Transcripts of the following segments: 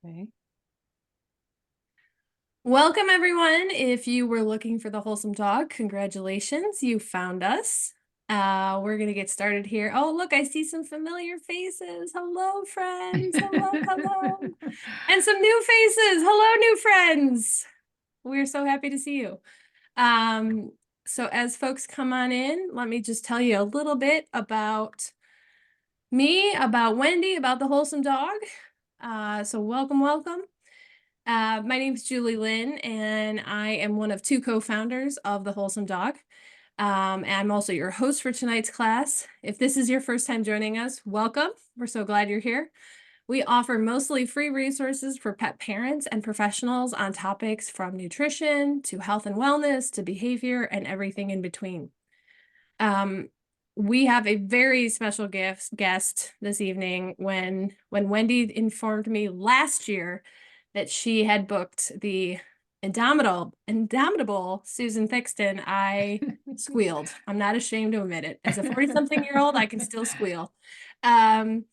Okay. Welcome, everyone. If you were looking for the Wholesome Dog, congratulations, you found us. We're going to get started here. Oh, look, I see some familiar faces. Hello, friends. Hello, hello. And some new faces. Hello, new friends. We're so happy to see you. So as folks come on in, let me just tell you a little bit about me, about Wendy, about the Wholesome Dog. So welcome, welcome. My name is Julie Lynn, and I am one of two co-founders of The Wholesome Dog. And I'm also your host for tonight's class. If this is your first time joining us, welcome. We're so glad you're here. We offer mostly free resources for pet parents and professionals on topics from nutrition to health and wellness to behavior and everything in between. We have a very special guest this evening when Wendy informed me last year that she had booked the indomitable Susan Thixton. I squealed. I'm not ashamed to admit it. As a 40-something-year-old, I can still squeal. And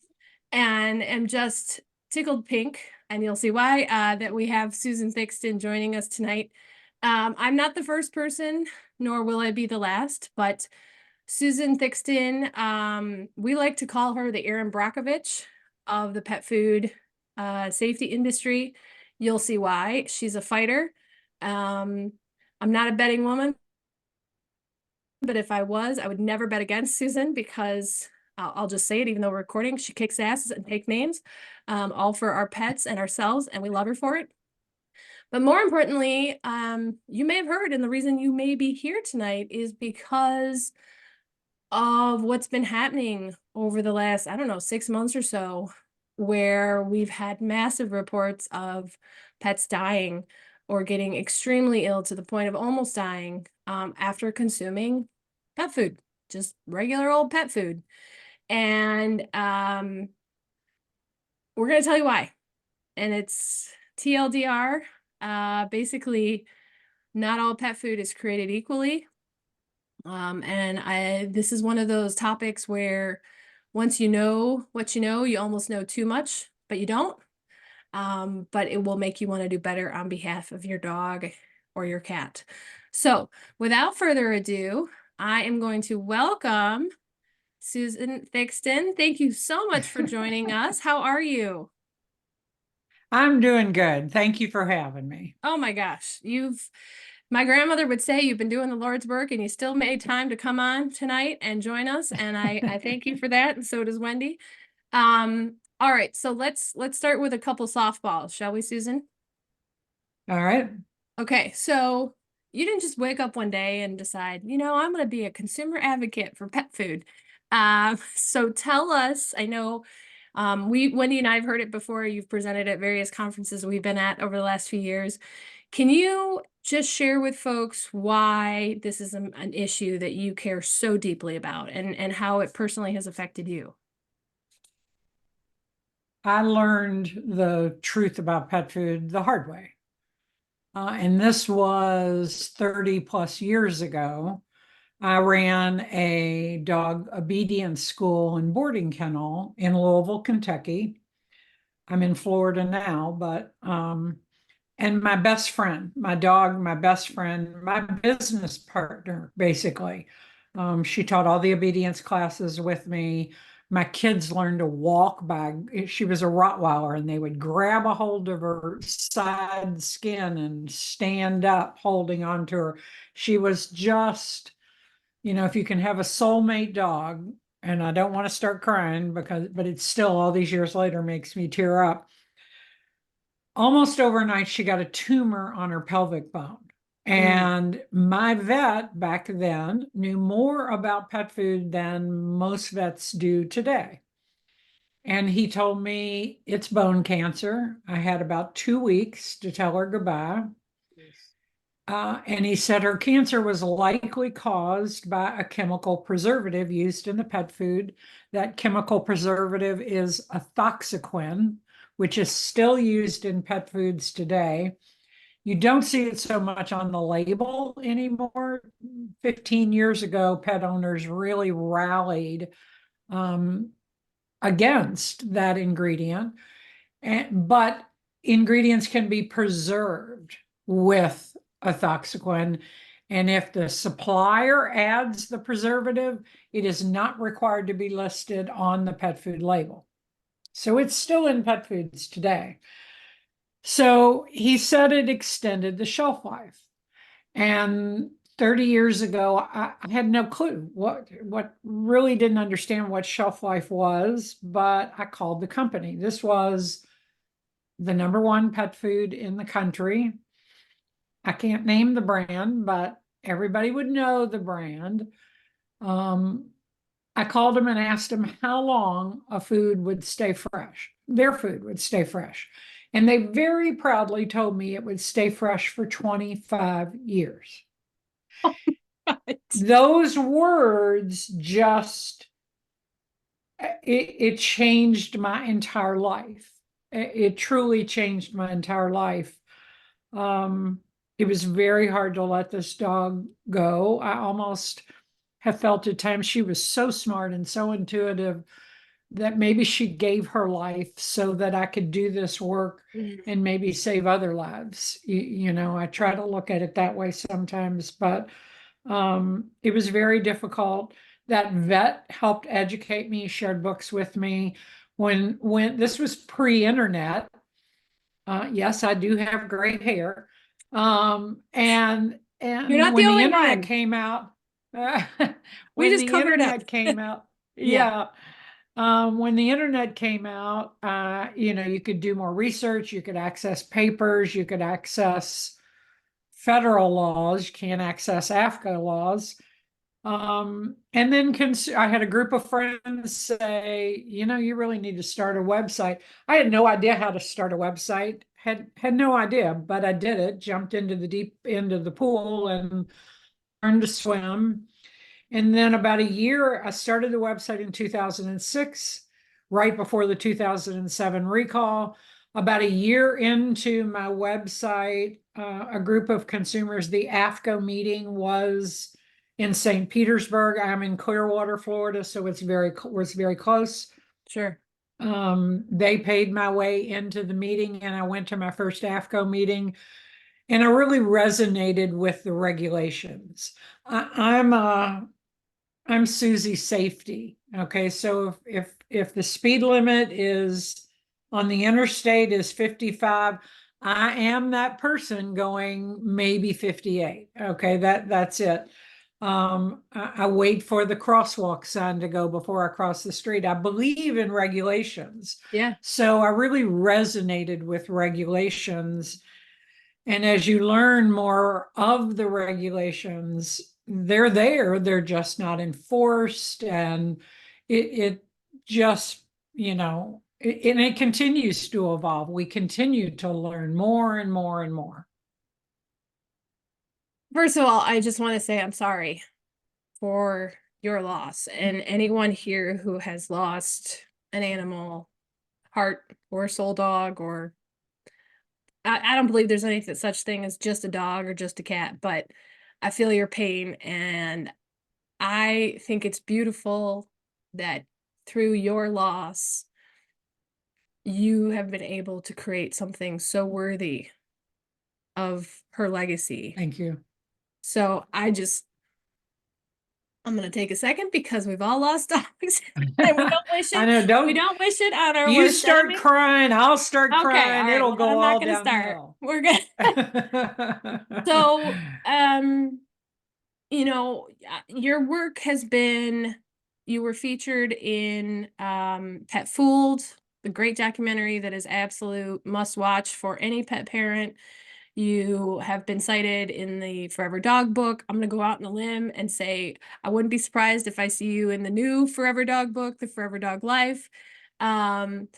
am just tickled pink, and you'll see why, that we have Susan Thixton joining us tonight. I'm not the first person, nor will I be the last, but Susan Thixton, we like to call her the Erin Brockovich of the pet food safety industry. You'll see why. She's a fighter. I'm not a betting woman, but if I was, I would never bet against Susan because I'll just say it, even though we're recording, she kicks asses and takes names, all for our pets and ourselves, and we love her for it. But more importantly, you may have heard, and the reason you may be here tonight is because of what's been happening over the last, I don't know, 6 months or so, where we've had massive reports of pets dying or getting extremely ill to the point of almost dying after consuming pet food, just regular old pet food. And we're going to tell you why. And it's TLDR. Basically, not all pet food is created equally. This is one of those topics where once you know what you know, you almost know too much, but you don't. But it will make you want to do better on behalf of your dog or your cat. So without further ado, I am going to welcome Susan Thixton. Thank you so much for joining us. How are you? I'm doing good. Thank you for having me. Oh my gosh, my grandmother would say you've been doing the Lord's work and you still made time to come on tonight and join us. And I thank you for that. And so does Wendy. All right, so let's start with a couple softballs, shall we, Susan? All right. Okay, so you didn't just wake up one day and decide, I'm going to be a consumer advocate for pet food. So tell us, I know Wendy and I have heard it before. You've presented at various conferences we've been at over the last few years. Can you just share with folks why this is an issue that you care so deeply about and how it personally has affected you? I learned the truth about pet food the hard way. And this was 30 plus years ago. I ran a dog obedience school and boarding kennel in Louisville, Kentucky. I'm in Florida now, but and my best friend, my dog, my best friend, my business partner, basically. She taught all the obedience classes with me. My kids learned to walk by, she was a Rottweiler, and they would grab a hold of her side skin and stand up holding onto her. She was just, if you can have a soulmate dog, and I don't want to start crying but it's still all these years later makes me tear up. Almost overnight, she got a tumor on her pelvic bone. And my vet back then knew more about pet food than most vets do today. And he told me it's bone cancer. I had about 2 weeks to tell her goodbye. And he said her cancer was likely caused by a chemical preservative used in the pet food. That chemical preservative is a toxaquin, which is still used in pet foods today. You don't see it so much on the label anymore. 15 years ago, pet owners really rallied against that ingredient. But ingredients can be preserved with a toxaquin. And if the supplier adds the preservative, it is not required to be listed on the pet food label. So it's still in pet foods today. So he said it extended the shelf life. And 30 years ago, I had no clue what really didn't understand what shelf life was, but I called the company. This was the #1 pet food in the country. I can't name the brand, but everybody would know the brand. I called them and asked them how long a food would stay fresh. Their food would stay fresh. And they very proudly told me it would stay fresh for 25 years. Those words just, it changed my entire life. It truly changed my entire life. It was very hard to let this dog go. I almost have felt at times she was so smart and so intuitive that maybe she gave her life so that I could do this work and maybe save other lives. You know, I try to look at it that way sometimes, but it was very difficult. That vet helped educate me, shared books with me. When this was pre-internet, yes, I do have gray hair. And You're not the when the only internet one. came out, We when just the covered up. internet came out, Yeah. yeah. When the internet came out, you know, you could do more research, you could access papers, you could access federal laws, you can't access AAFCO laws. And then I had a group of friends say, you know, you really need to start a website. I had no idea how to start a website, had no idea, but I did it, jumped into the deep end of the pool and learned to swim. And then about a year, I started the website in 2006, right before the 2007 recall. About a year into my website, a group of consumers, the AAFCO meeting was in St. Petersburg. I'm in Clearwater, Florida, so it's very close. Sure. They paid my way into the meeting, and I went to my first AAFCO meeting, and I really resonated with the regulations. I'm Susie Safety. Okay, so if the speed limit is on the interstate is 55, I am that person going maybe 58. Okay, that's it. I wait for the crosswalk sign to go before I cross the street. I believe in regulations. Yeah. So I really resonated with regulations. And as you learn more of the regulations, they're there, they're just not enforced. And it just, you know, and it continues to evolve. We continue to learn more and more and more. First of all, I just want to say I'm sorry for your loss, and anyone here who has lost an animal, heart or soul dog, or I don't believe there's any such thing as just a dog or just a cat, but I feel your pain, and I think it's beautiful that through your loss, you have been able to create something so worthy of her legacy. Thank you. So I'm gonna take a second because we've all lost dogs and we don't wish I it. know, We don't wish it on our you worst start enemy. crying, I'll start Okay, all crying, right. it'll Well, then go I'm not all gonna start. downhill. We're good. So, you know, your work has been, you were featured in Pet Fooled, the great documentary that is absolute must watch for any pet parent. You have been cited in the Forever Dog book. I'm going to go out on a limb and say I wouldn't be surprised if I see you in the new Forever Dog book, the Forever Dog Life. And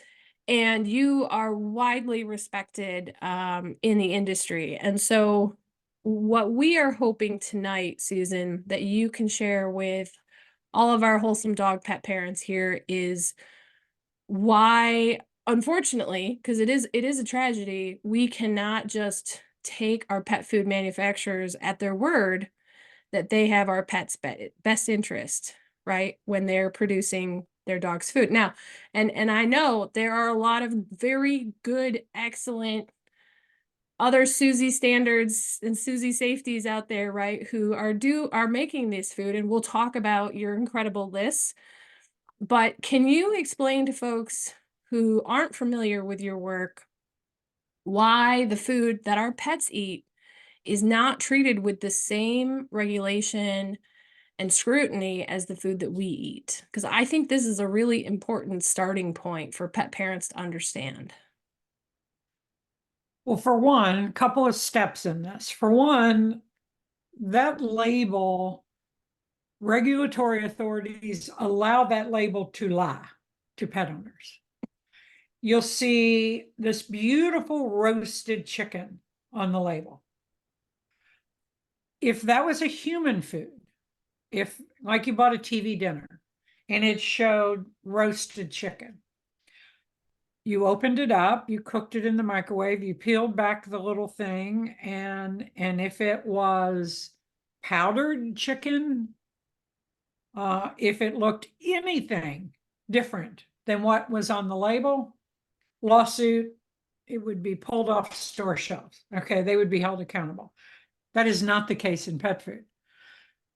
you are widely respected in the industry. And so what we are hoping tonight, Susan, that you can share with all of our wholesome dog pet parents here is why, unfortunately, because it is a tragedy, we cannot just take our pet food manufacturers at their word that they have our pets best interest, right? When they're producing their dog's food. Now, and I know there are a lot of very good, excellent other Susie standards and Susie safeties out there, right, who are making this food, and we'll talk about your incredible lists. But can you explain to folks who aren't familiar with your work why the food that our pets eat is not treated with the same regulation and scrutiny as the food that we eat? Because I think this is a really important starting point for pet parents to understand. Well, for one, couple of steps in this. For one, that label, regulatory authorities allow that label to lie to pet owners. You'll see this beautiful roasted chicken on the label. If that was a human food, if like you bought a TV dinner and it showed roasted chicken, you opened it up, you cooked it in the microwave, you peeled back the little thing, and if it was powdered chicken, if it looked anything different than what was on the label, lawsuit, it would be pulled off store shelves. Okay, they would be held accountable. That is not the case in pet food.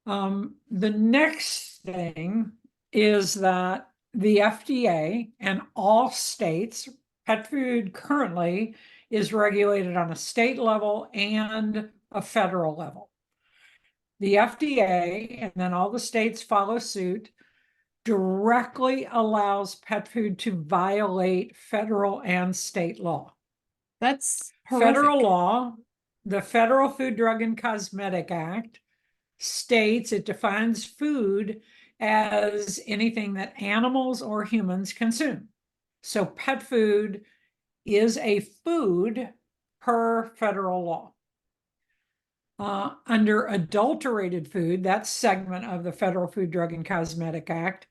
The next thing is that the FDA and all states, pet food currently is regulated on a state level and a federal level. The FDA and then all the states follow suit, directly allows pet food to violate federal and state law. That's horrific. Federal law, the Federal Food, Drug, and Cosmetic Act, states it defines food as anything that animals or humans consume. So pet food is a food per federal law. Under adulterated food, that segment of the Federal Food, Drug, and Cosmetic Act,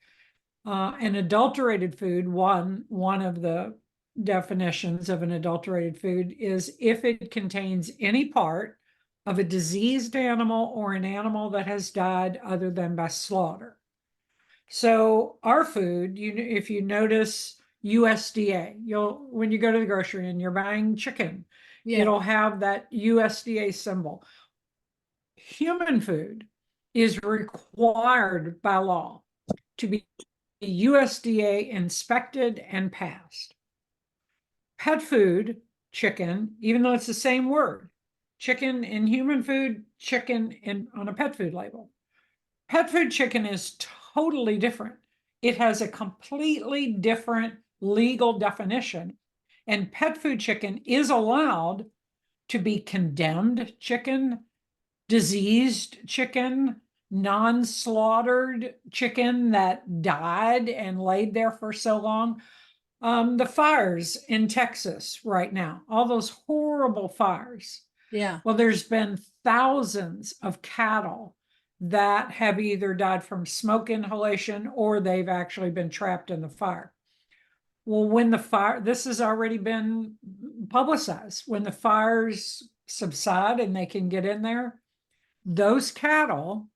an adulterated food, one of the definitions of an adulterated food is if it contains any part of a diseased animal or an animal that has died other than by slaughter. So our food, if you notice USDA, when you go to the grocery and you're buying chicken, it'll have that USDA symbol. Human food is required by law to be USDA inspected and passed. Pet food, chicken, even though it's the same word, chicken in human food, chicken on a pet food label. Pet food chicken is totally different. It has a completely different legal definition. And pet food chicken is allowed to be condemned chicken, diseased chicken, non-slaughtered chicken that died and laid there for so long. The fires in Texas right now, all those horrible fires. Yeah. Well, there's been thousands of cattle that have either died from smoke inhalation or they've actually been trapped in the fire. Well, when the fire, this has already been publicized, when the fires subside and they can get in there, those cattle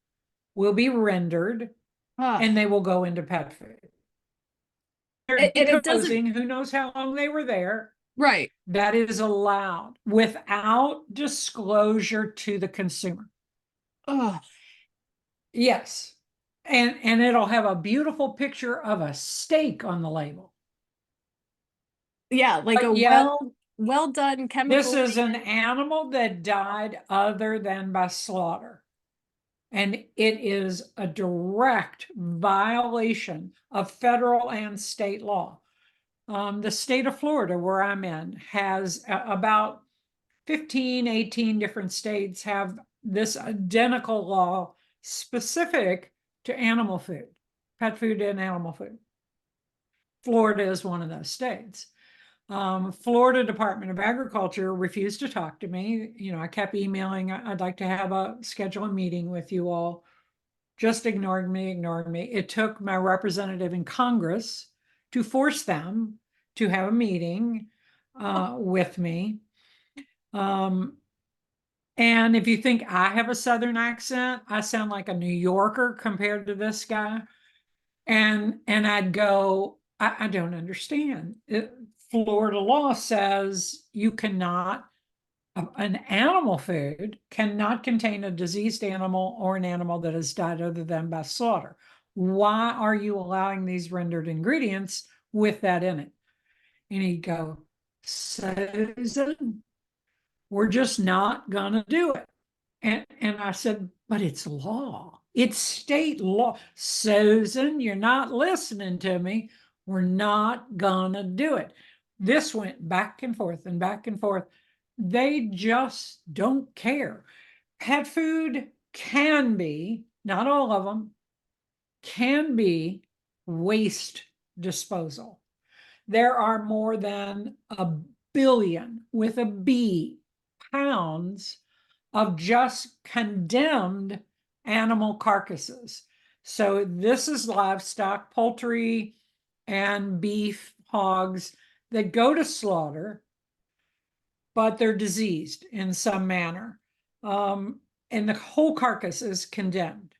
will be rendered and they will go into pet food. It doesn't, who knows how long they were there. right. That is allowed without disclosure to the consumer. Oh, Yes. And it'll have a beautiful picture of a steak on the label. yeah, like But a yet, well done chemical. this is an animal that died other than by slaughter. And it is a direct violation of federal and state law. The state of Florida, where I'm in, has about 15, 18 different states have this identical law specific to animal food, pet food and animal food. Florida is one of those states. Florida Department of Agriculture refused to talk to me. I kept emailing, I'd like to schedule a meeting with you all. Just ignored me. It took my representative in Congress to force them to have a meeting with me. And if you think I have a Southern accent, I sound like a New Yorker compared to this guy. And I'd go, I don't understand. Florida law says you cannot, an animal food cannot contain a diseased animal or an animal that has died other than by slaughter. Why are you allowing these rendered ingredients with that in it? And he'd go, Susan, we're just not gonna do it. And I said, but it's law. It's state law. Susan, you're not listening to me. We're not gonna do it. This went back and forth and back and forth. They just don't care. Pet food can be, not all of them, can be waste disposal. There are more than 1 billion with a B pounds of just condemned animal carcasses. So this is livestock, poultry and beef, hogs that go to slaughter, but they're diseased in some manner. And the whole carcass is condemned.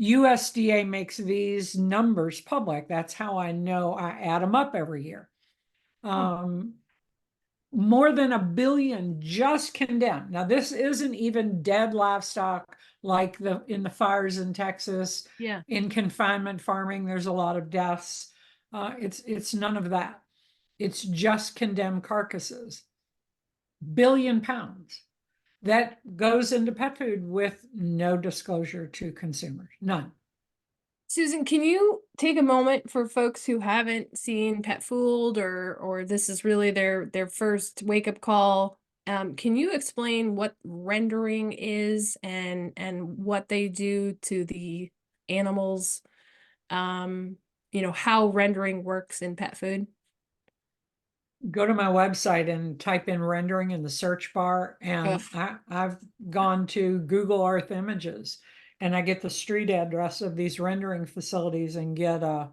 USDA makes these numbers public. That's how I know. I add them up every year. More than 1 billion just condemned. Now, this isn't even dead livestock like in the fires in Texas. Yeah. In confinement farming, there's a lot of deaths. It's none of that. It's just condemned carcasses. 1 billion pounds that goes into pet food with no disclosure to consumers. None. Susan, can you take a moment for folks who haven't seen Pet Fooled, or this is really their first wake up call? Can you explain what rendering is and what they do to the animals? How rendering works in pet food? Go to my website and type in rendering in the search bar, and I've gone to Google Earth Images, and I get the street address of these rendering facilities and get a,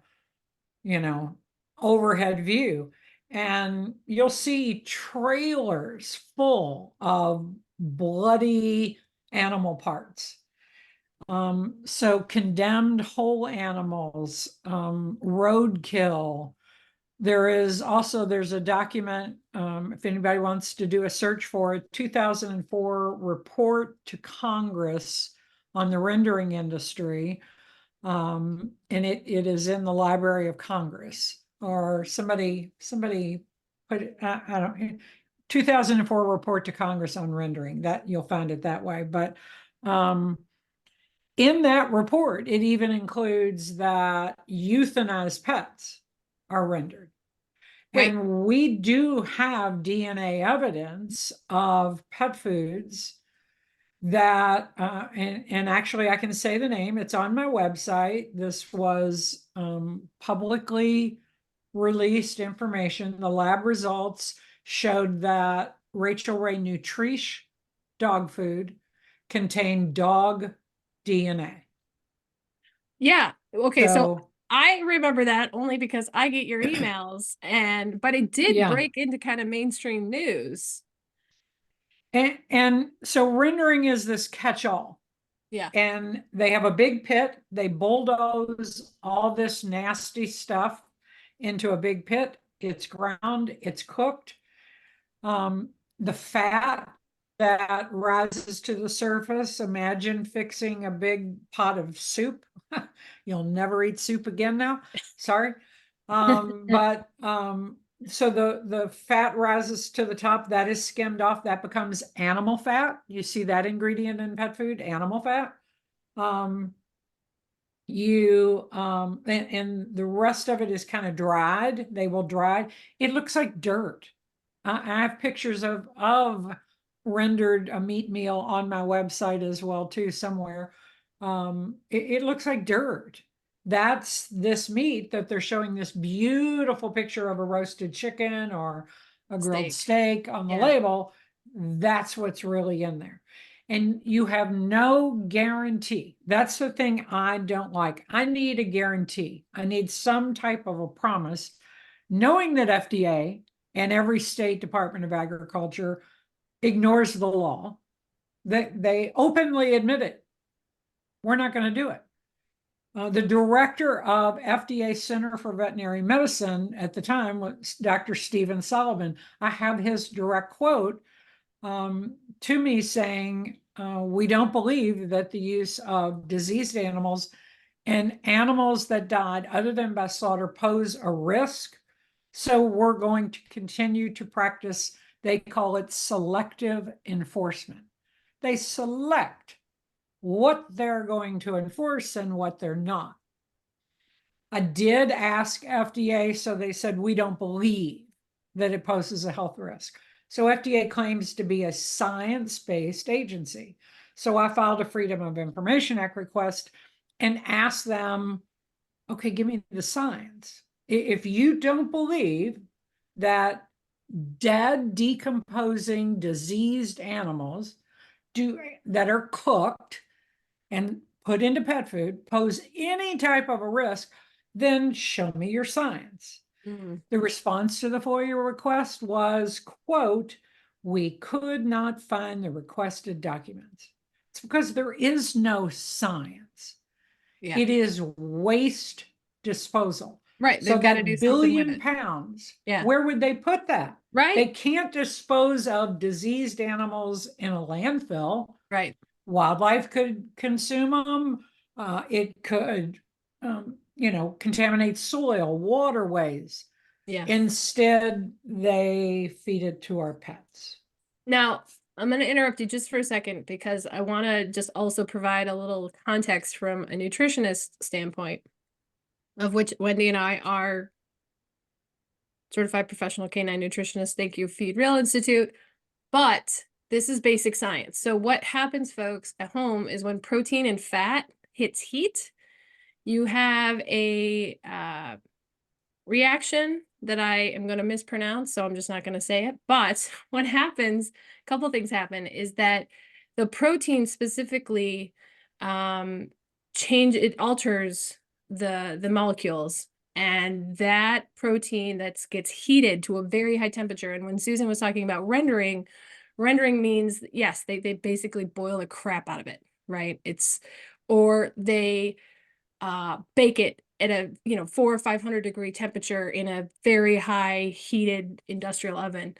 overhead view. And you'll see trailers full of bloody animal parts. So condemned whole animals, roadkill. There's a document, if anybody wants to do a search for it, 2004 report to Congress on the rendering industry. And it is in the Library of Congress, or somebody put it, I don't, 2004 report to Congress on rendering, that you'll find it that way. But in that report, it even includes that euthanized pets are rendered. Right. And we do have DNA evidence of pet foods that, and actually I can say the name, it's on my website. This was publicly released information. The lab results showed that Rachel Ray Nutrish dog food contained dog DNA. Yeah. Okay. So So I remember that only because I get your emails, but it did yeah. break into kind of mainstream news. And so rendering is this catch-all. Yeah. And they have a big pit. They bulldoze all this nasty stuff into a big pit. It's ground, it's cooked. The fat that rises to the surface, imagine fixing a big pot of soup. You'll never eat soup again now. Sorry. But so the fat rises to the top, that is skimmed off, that becomes animal fat. You see that ingredient in pet food, animal fat. And the rest of it is kind of dried. They will dry. It looks like dirt. I have pictures of rendered a meat meal on my website as well too, somewhere. It looks like dirt. That's this meat that they're showing this beautiful picture of a roasted chicken or a grilled steak on the label. That's what's really in there. And you have no guarantee. That's the thing I don't like. I need a guarantee. I need some type of a promise, knowing that FDA and every state Department of Agriculture ignores the law. They openly admit it. We're not going to do it. The director of FDA Center for Veterinary Medicine at the time was Dr. Stephen Sullivan. I have his direct quote to me saying, we don't believe that the use of diseased animals and animals that died other than by slaughter pose a risk. So we're going to continue to practice, they call it selective enforcement. They select what they're going to enforce and what they're not. I did ask FDA, so they said, we don't believe that it poses a health risk. So FDA claims to be a science-based agency. So I filed a Freedom of Information Act request and asked them, okay, give me the science. If you don't believe that dead, decomposing, diseased animals that are cooked and put into pet food pose any type of a risk, then show me your science. The response to the FOIA request was, quote, we could not find the requested documents. It's because there is no science. Yeah. It is waste disposal. Right. So They've got to do that something with billion it. pounds, Yeah. where would they put that? Right. They can't dispose of diseased animals in a landfill. Right. Wildlife could consume them. It could, contaminate soil, waterways. Yeah. Instead, they feed it to our pets. Now, I'm going to interrupt you just for a second because I want to just also provide a little context from a nutritionist standpoint, of which Wendy and I are certified professional canine nutritionists. Thank you, Feed Real Institute. But this is basic science. So what happens, folks, at home is when protein and fat hits heat, you have a reaction that I am going to mispronounce, so I'm just not going to say it. But what happens, a couple things happen, is that the protein specifically it alters the molecules. And that protein that gets heated to a very high temperature. And when Susan was talking about rendering means, yes, they basically boil the crap out of it, right? Or they bake it at a 400 or 500 degree temperature in a very high heated industrial oven,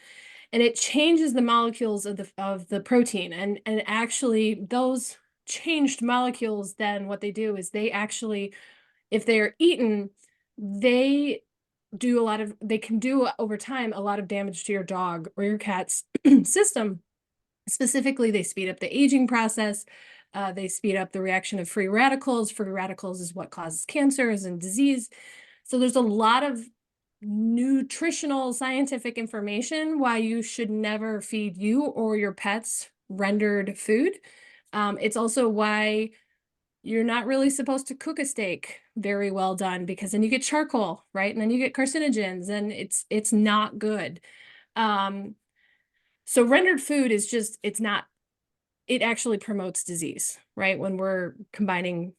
and it changes the molecules of the protein, and actually those changed molecules, then what they do is they actually, if they're eaten, they can do over time a lot of damage to your dog or your cat's system. Specifically, they speed up the aging process. They speed up the reaction of free radicals. Free radicals is what causes cancers and disease. So there's a lot of nutritional scientific information why you should never feed you or your pets rendered food. It's also why you're not really supposed to cook a steak very well done, because then you get charcoal, right? And then you get carcinogens, and it's not good. So rendered food is just, it actually promotes disease, right? When we're combining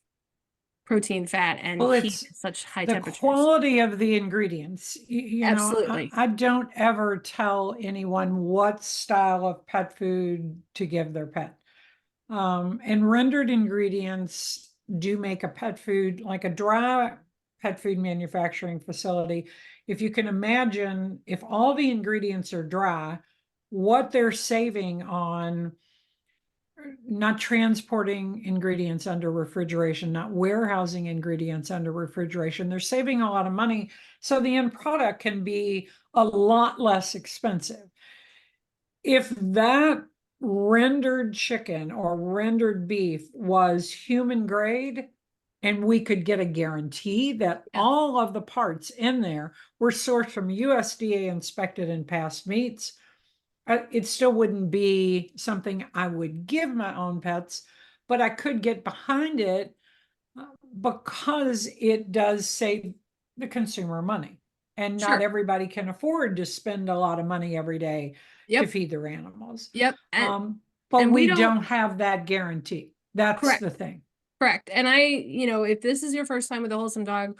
protein, fat, and heat at such high the temperatures. quality of the ingredients. Absolutely. I don't ever tell anyone what style of pet food to give their pet. And rendered ingredients do make a pet food, like a dry pet food manufacturing facility. If you can imagine, if all the ingredients are dry, what they're saving on not transporting ingredients under refrigeration, not warehousing ingredients under refrigeration. They're saving a lot of money, so the end product can be a lot less expensive. If that rendered chicken or rendered beef was human grade, and we could get a guarantee that all of the parts in there were sourced from USDA inspected and passed meats, it still wouldn't be something I would give my own pets, but I could get behind it because it does save the consumer money. And not everybody can afford to spend a lot of money every day to feed their animals. But we don't have that guarantee. That's the thing. Correct. And if this is your first time with a wholesome dog,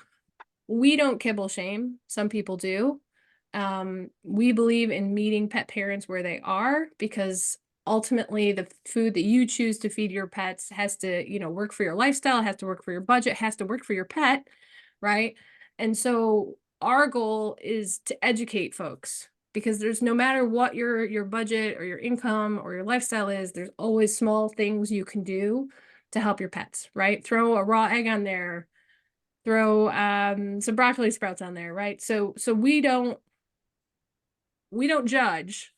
we don't kibble shame. Some people do. We believe in meeting pet parents where they are, because ultimately the food that you choose to feed your pets has to, work for your lifestyle, has to work for your budget, has to work for your pet, right? And so our goal is to educate folks, because there's, no matter what your budget or your income or your lifestyle is, there's always small things you can do to help your pets, right? Throw a raw egg on there, throw some broccoli sprouts on there, right? So we don't judge.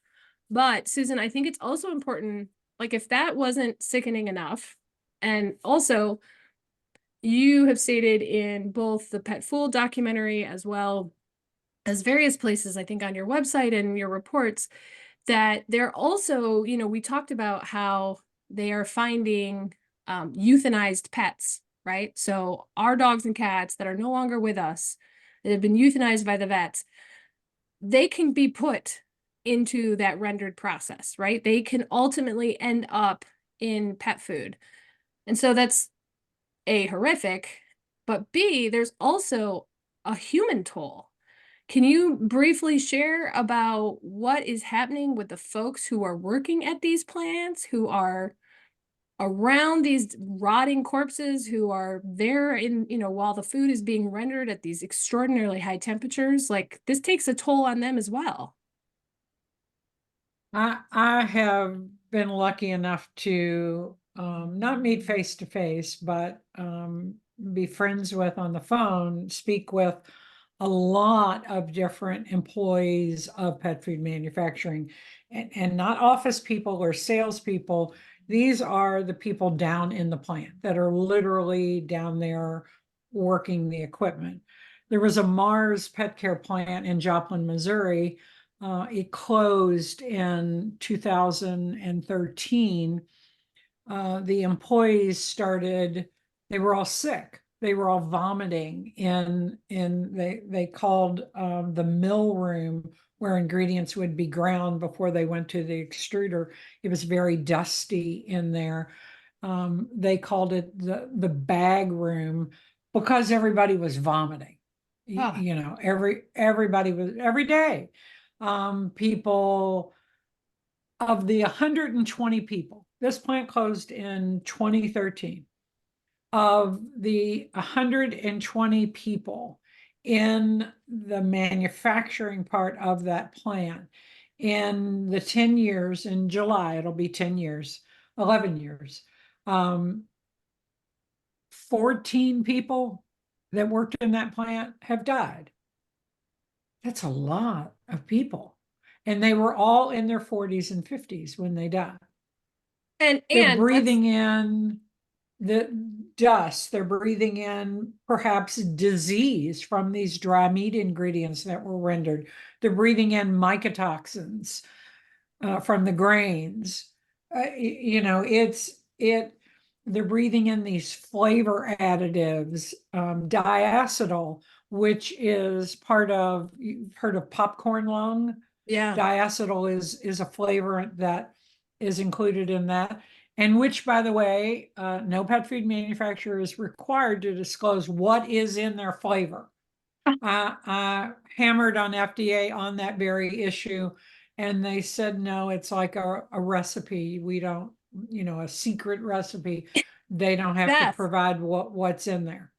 But Susan, I think it's also important, like if that wasn't sickening enough, and also you have stated in both the Pet Fool documentary as well as various places, I think on your website and your reports, that they're also, we talked about how they are finding euthanized pets, right? So our dogs and cats that are no longer with us, that have been euthanized by the vets, they can be put into that rendered process, right? They can ultimately end up in pet food. And so that's A, horrific, but B, there's also a human toll. Can you briefly share about what is happening with the folks who are working at these plants, who are around these rotting corpses, who are there in, while the food is being rendered at these extraordinarily high temperatures? Like, this takes a toll on them as well. I have been lucky enough to not meet face to face, but be friends with on the phone, speak with a lot of different employees of pet food manufacturing, and not office people or salespeople. These are the people down in the plant that are literally down there working the equipment. There was a Mars pet care plant in Joplin, Missouri. It closed in 2013. The employees started, they were all sick. They were all vomiting they called the mill room where ingredients would be ground before they went to the extruder. It was very dusty in there. They called it the bag room because everybody was vomiting. Ah, Everybody was every day. People of the 120 people, this plant closed in 2013. Of the 120 people in the manufacturing part of that plant, in the 10 years, in July, it'll be 10 years, 11 years, 14 people that worked in that plant have died. That's a lot of people. And they were all in their 40s and 50s when they died. and They're and let's breathing in the dust, they're breathing in perhaps disease from these dry meat ingredients that were rendered. They're breathing in mycotoxins from the grains. They're breathing in these flavor additives, diacetyl, which is part of, you've heard of popcorn lung. Yeah. Diacetyl is a flavor that is included in that, and which, by the way, no pet food manufacturer is required to disclose what is in their flavor. I hammered on FDA on that very issue, and they said, no, it's like a recipe. We don't, a secret recipe. They don't have to Beth. provide what's in there.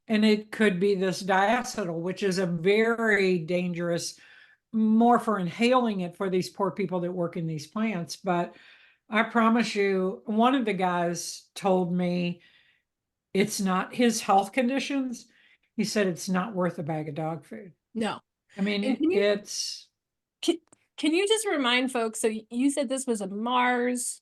And it could be this diacetyl, which is a very dangerous, more for inhaling it for these poor people that work in these plants. But I promise you, one of the guys told me it's not his health conditions. He said it's not worth a bag of dog food. No. I mean, And it's, can, can you just remind folks, so you said this was a Mars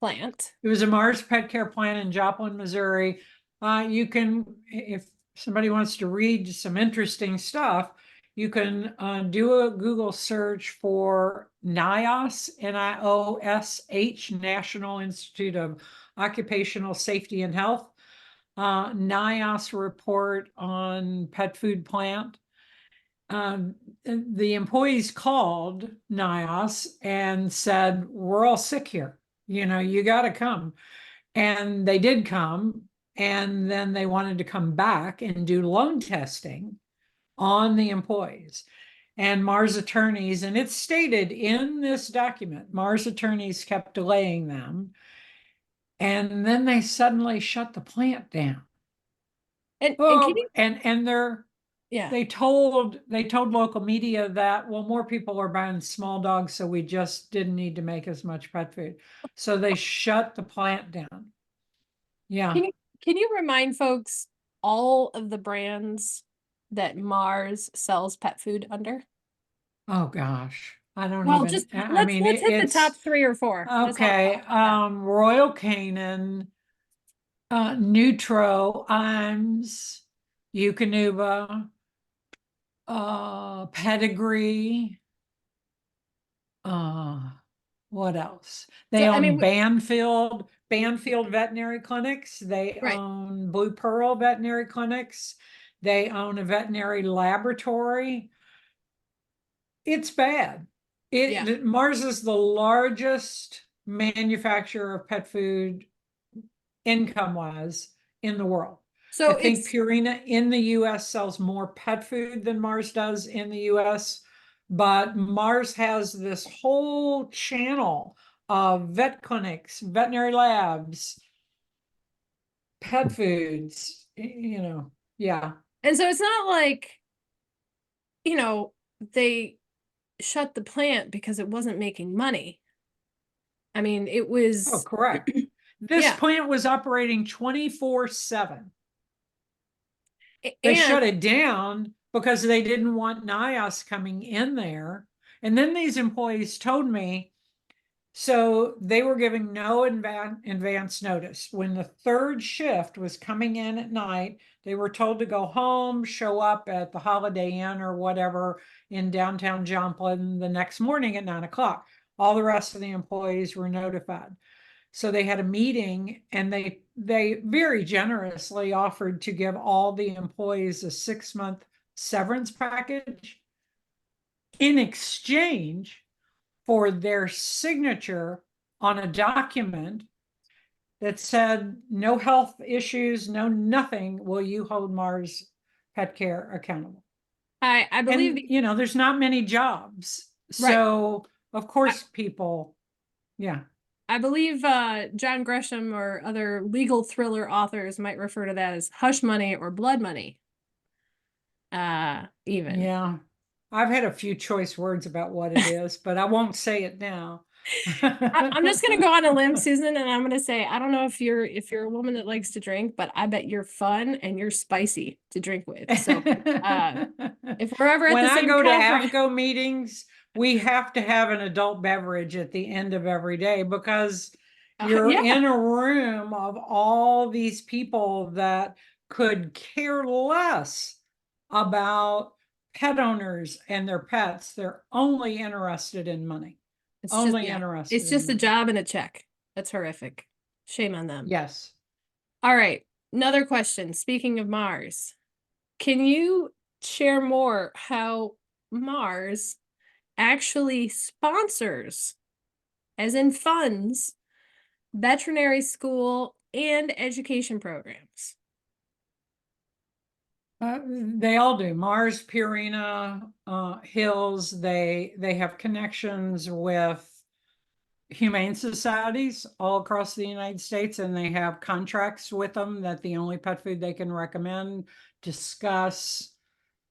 plant. it was a Mars pet care plant in Joplin, Missouri. You can, if somebody wants to read some interesting stuff, you can do a Google search for NIOSH, NIOSH, National Institute of Occupational Safety and Health. NIOSH report on pet food plant. The employees called NIOSH and said, we're all sick here. You got to come. And they did come. And then they wanted to come back and do lung testing on the employees. And Mars attorneys, and it's stated in this document, Mars attorneys kept delaying them. And then they suddenly shut the plant down. And can Oh, you, and yeah. they told local media that, well, more people are buying small dogs, so we just didn't need to make as much pet food. So they shut the plant down. Yeah. Can you can you remind folks all of the brands that Mars sells pet food under? Oh gosh. I don't Well, even, just I mean, let's hit the top it's 3 or 4. I just want to okay. talk about that. Royal Canin, Nutro, Iams, Eukanuba, Pedigree, uh, what else? So They I own mean, Banfield Veterinary Clinics. They right. own Blue Pearl Veterinary Clinics. They own a veterinary laboratory. It's bad. Yeah. Mars is the largest manufacturer of pet food income wise in the world. I So think it's Purina in the US sells more pet food than Mars does in the US, but Mars has this whole channel of vet clinics, veterinary labs, pet foods, yeah. and so it's not like, you know, they shut the plant because it wasn't making money. I mean, it Oh, was, correct. This yeah. plant was operating 24/7. They And shut it down because they didn't want NIOS coming in there. And then these employees told me, so they were giving no advance notice. When the third shift was coming in at night, they were told to go home, show up at the Holiday Inn or whatever in downtown Joplin the next morning at 9 o'clock. All the rest of the employees were notified. So they had a meeting and they very generously offered to give all the employees a 6-month severance package in exchange for their signature on a document that said no health issues, no nothing, will you hold Mars Pet Care accountable. I believe And there's not many jobs, right. so of I, course people, yeah. I believe John Gresham or other legal thriller authors might refer to that as hush money or blood money. Even. Yeah, I've had a few choice words about what it is, but I won't say it now. I'm just gonna go on a limb, Susan, and I'm gonna say I don't know if you're a woman that likes to drink, but I bet you're fun and you're spicy to drink with. So if we're ever at When the I same go to conference, AAFCO meetings, we have to have an adult beverage at the end of every day because you're yeah, in a room of all these people that could care less about pet owners and their pets. They're only interested in money. it's just Only yeah, interested it's in just a money. job and a check. That's horrific. Shame on them. Yes. All right, another question. Speaking of Mars, can you share more how Mars actually sponsors, as in funds, veterinary school and education programs? They all do. Mars, Purina, Hills. They have connections with humane societies all across the United States, and they have contracts with them that the only pet food they can recommend, discuss,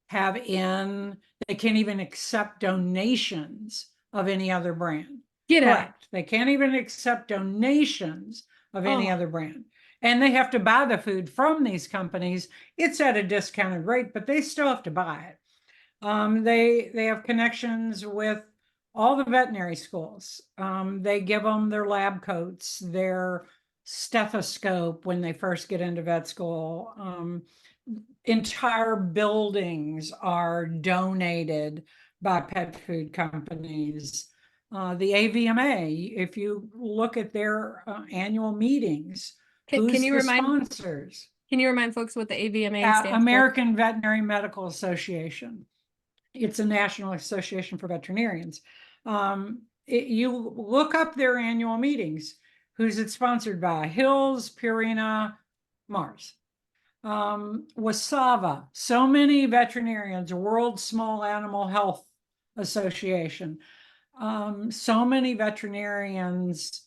have in. They can't even accept donations of any other brand. Get out. Correct. They can't even accept donations of any Oh, other brand. And they have to buy the food from these companies. It's at a discounted rate, but they still have to buy it. They have connections with all the veterinary schools. They give them their lab coats, their stethoscope when they first get into vet school. Entire buildings are donated by pet food companies. The AVMA, if you look at their annual meetings, can who's you the remind sponsors? folks what the AVMA stands for? American Veterinary Medical Association. It's a national association for veterinarians. You look up their annual meetings. Who's it sponsored by? Hills, Purina, Mars. Wasava. So many veterinarians, World Small Animal Health Association. So many veterinarians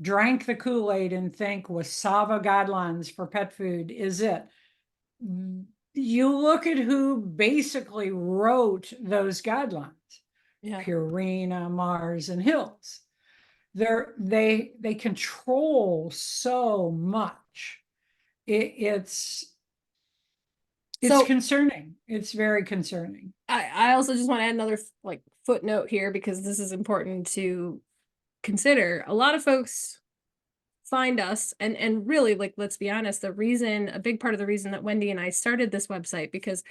drank the Kool-Aid and think WASAVA guidelines for pet food is it. You look at who basically wrote those guidelines. Yeah. Purina, Mars, and Hills. They control so much. It's So concerning. It's very concerning. I also just want to add another like footnote here because this is important to consider. A lot of folks find us and really, like, let's be honest, a big part of the reason that Wendy and I started this website, because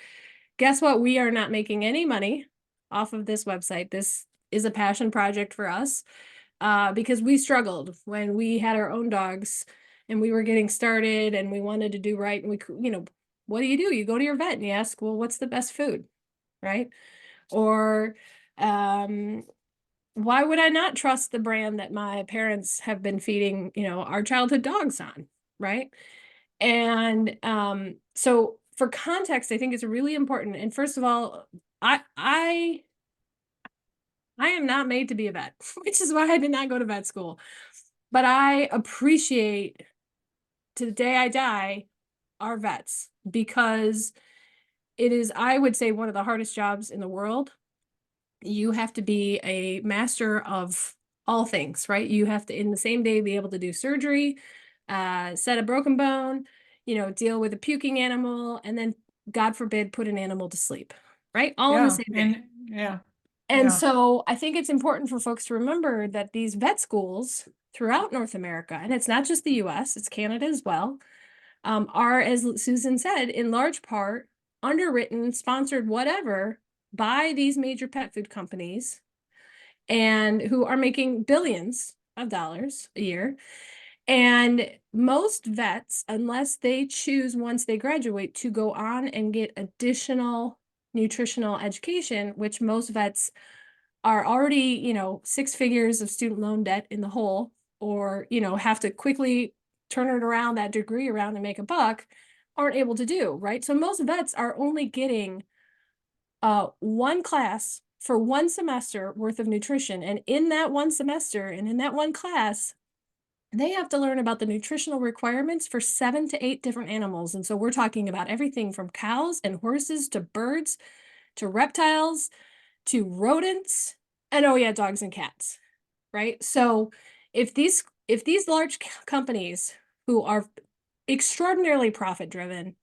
guess what? We are not making any money off of this website. This is a passion project for us, because we struggled when we had our own dogs and we were getting started and we wanted to do right. And what do? You go to your vet and you ask, well, what's the best food, right? Or, why would I not trust the brand that my parents have been feeding, our childhood dogs on, right? And so for context, I think it's really important. And first of all, I am not made to be a vet, which is why I did not go to vet school. But I appreciate, to the day I die, our vets, because it is, I would say, one of the hardest jobs in the world. You have to be a master of all things, right? You have to, in the same day, be able to do surgery, set a broken bone, deal with a puking animal, and then, God forbid, put an animal to sleep, right? All in the same day. And so I think it's important for folks to remember that these vet schools throughout North America, and it's not just the US, it's Canada as well, are, as Susan said, in large part underwritten, sponsored, whatever, by these major pet food companies, and who are making billions of dollars a year. And most vets, unless they choose once they graduate to go on and get additional nutritional education, which most vets are already, 6 figures of student loan debt in the hole, or, have to quickly turn it around, that degree around, and make a buck, aren't able to do, right? So most vets are only getting one class for one semester worth of nutrition. And in that one semester and in that one class, they have to learn about the nutritional requirements for 7 to 8 different animals. And so we're talking about everything from cows and horses to birds to reptiles to rodents, and, oh yeah, dogs and cats, right? So if these large companies, who are extraordinarily profit driven,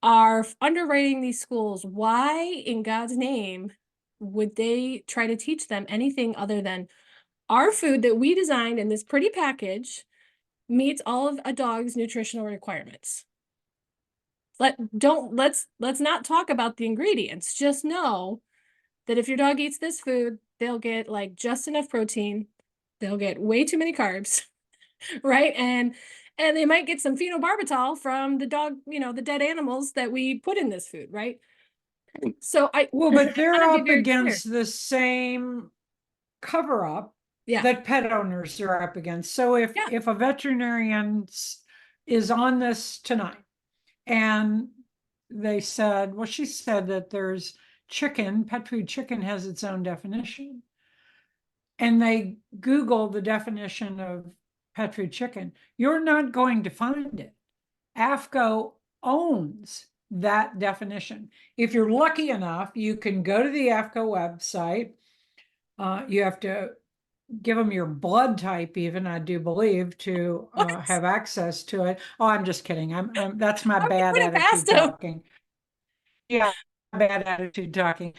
are underwriting these schools, why in God's name would they try to teach them anything other than our food that we designed in this pretty package meets all of a dog's nutritional requirements? Let's not talk about the ingredients. Just know that if your dog eats this food, they'll get like just enough protein. They'll get way too many carbs, right? And they might get some phenobarbital from the dog, the dead animals that we put in this food, right? So but they're want to be up very clear. against the same cover up Yeah. that pet owners are up against. So if a veterinarian is on this tonight and they said, well, she said that there's chicken, pet food chicken has its own definition. And they Google the definition of pet food chicken, you're not going to find it. AAFCO owns that definition. If you're lucky enough, you can go to the AAFCO website. You have to give them your blood type, even, I do believe, to have access to it. Oh, I'm just kidding. That's my bad attitude talking. Yeah, bad attitude talking.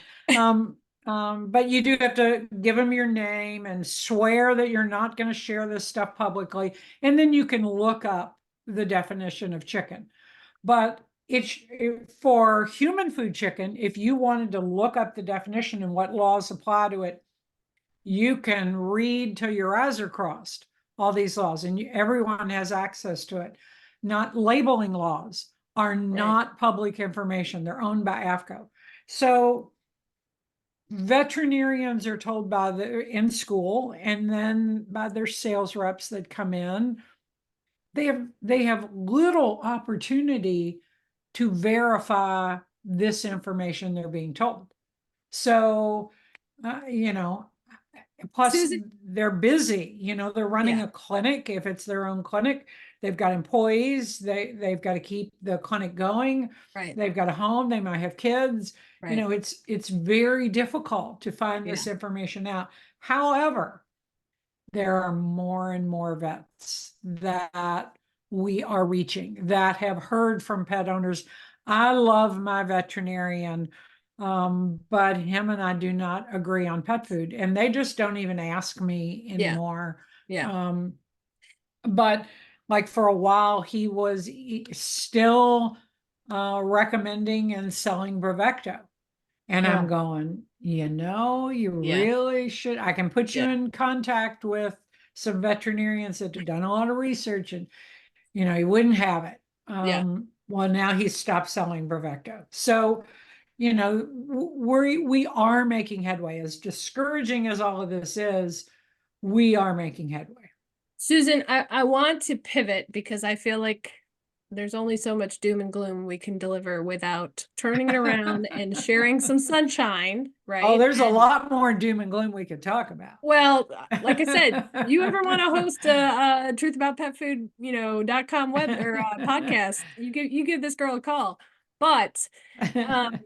But you do have to give them your name and swear that you're not going to share this stuff publicly. And then you can look up the definition of chicken. But for human food chicken, if you wanted to look up the definition and what laws apply to it, you can read till your eyes are crossed, all these laws, and everyone has access to it. Not labeling laws are not public information. They're owned by AAFCO. So veterinarians are told in school, and then by their sales reps that come in, they have little opportunity to verify this information they're being told. So you know, plus Susan, they're busy, they're running yeah, a clinic. If it's their own clinic, they've got employees, they've got to keep the clinic going. right, They've got a home, they might have kids. right, It's very difficult to find yeah, this information out. However, there are more and more vets that we are reaching that have heard from pet owners. I love my veterinarian, but him and I do not agree on pet food, and they just don't even ask me yeah, anymore. yeah. Um, but like for a while, he was still recommending and selling Bravecto. And I'm Oh, going, you yeah, really should. I can put you yeah, in contact with some veterinarians that have done a lot of research, and he wouldn't have it. yeah. Well, now he's stopped selling Bravecto. So, we are making headway. As discouraging as all of this is, we are making headway. Susan, I want to pivot because I feel like there's only so much doom and gloom we can deliver without turning it around and sharing some sunshine, Oh, right? there's a And lot more doom and gloom we could talk about. well, like I said, you ever want to host a truth about pet food, .com web or podcast, you give this girl a call. But um,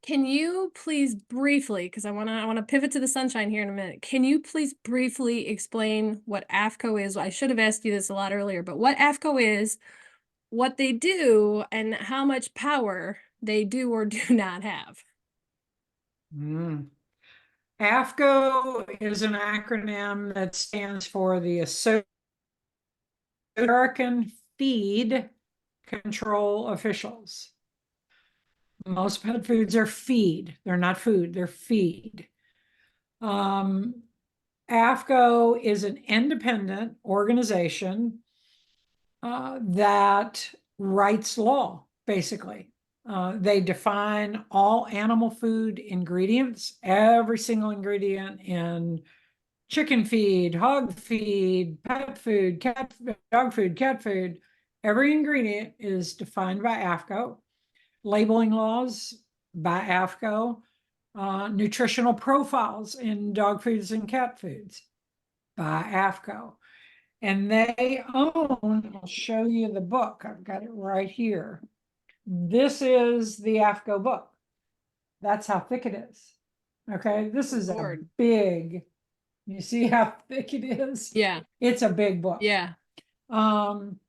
can you please briefly, because I want to pivot to the sunshine here in a minute. Can you please briefly explain what AAFCO is? I should have asked you this a lot earlier, but what AAFCO is, what they do, and how much power they do or do not have. Mm. AAFCO is an acronym that stands for the American Feed Control Officials. Most pet foods are feed. They're not food, they're feed. Um, AAFCO is an independent organization that writes law, basically. They define all animal food ingredients, every single ingredient in chicken feed, hog feed, pet food, dog food, cat food. Every ingredient is defined by AAFCO. Labeling laws by AAFCO. Nutritional profiles in dog foods and cat foods by AAFCO. And they own, I'll show you the book. I've got it right here. This is the AAFCO book. That's how thick it is. Okay, this is a Lord. big, you see how thick it is? Yeah, It's a big book. yeah. Um,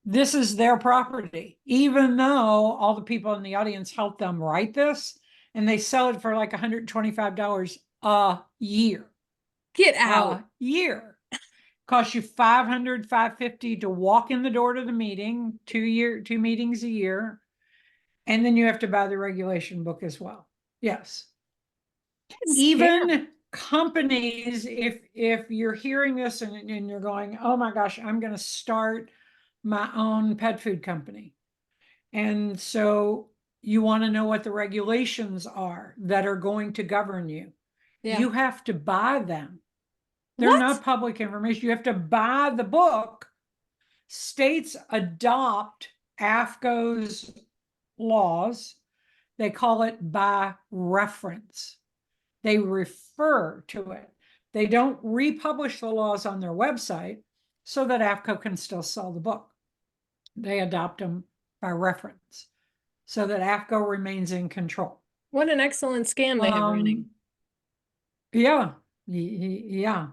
this is their property, even though all the people in the audience helped them write this, and they sell it for like $125 a year. Get out. A year. Costs you 500, 550 to walk in the door to the meeting, 2 meetings a year. And then you have to buy the regulation book as well. Yes. That's scary. Even companies, if you're hearing this and you're going, oh my gosh, I'm going to start my own pet food company. And so you want to know what the regulations are that are going to govern you. Yeah. You have to buy them. They're What? not public information. You have to buy the book. States adopt AAFCO's laws. They call it by reference. They refer to it. They don't republish the laws on their website so that AAFCO can still sell the book. They adopt them by reference so that AAFCO remains in control. What an excellent scam they have running. Yeah, yeah.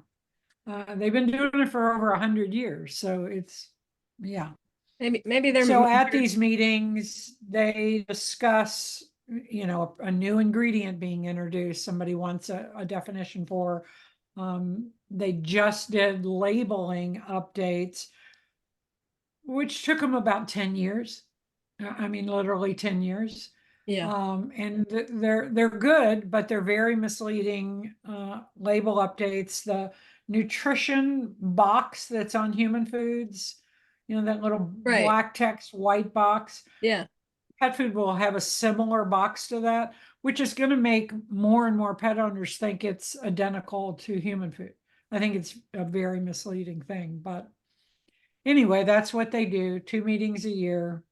They've been doing it for over 100 years, so it's yeah. Maybe they're So at these meetings, they discuss, a new ingredient being introduced. Somebody wants a definition for. They just did labeling updates, which took them about 10 years. I mean, literally 10 years. yeah. And they're good, but they're very misleading label updates. The nutrition box that's on human foods, that little Right. black text white box. Yeah. Pet food will have a similar box to that, which is going to make more and more pet owners think it's identical to human food. I think it's a very misleading thing, but anyway, that's what they do. 2 meetings a year.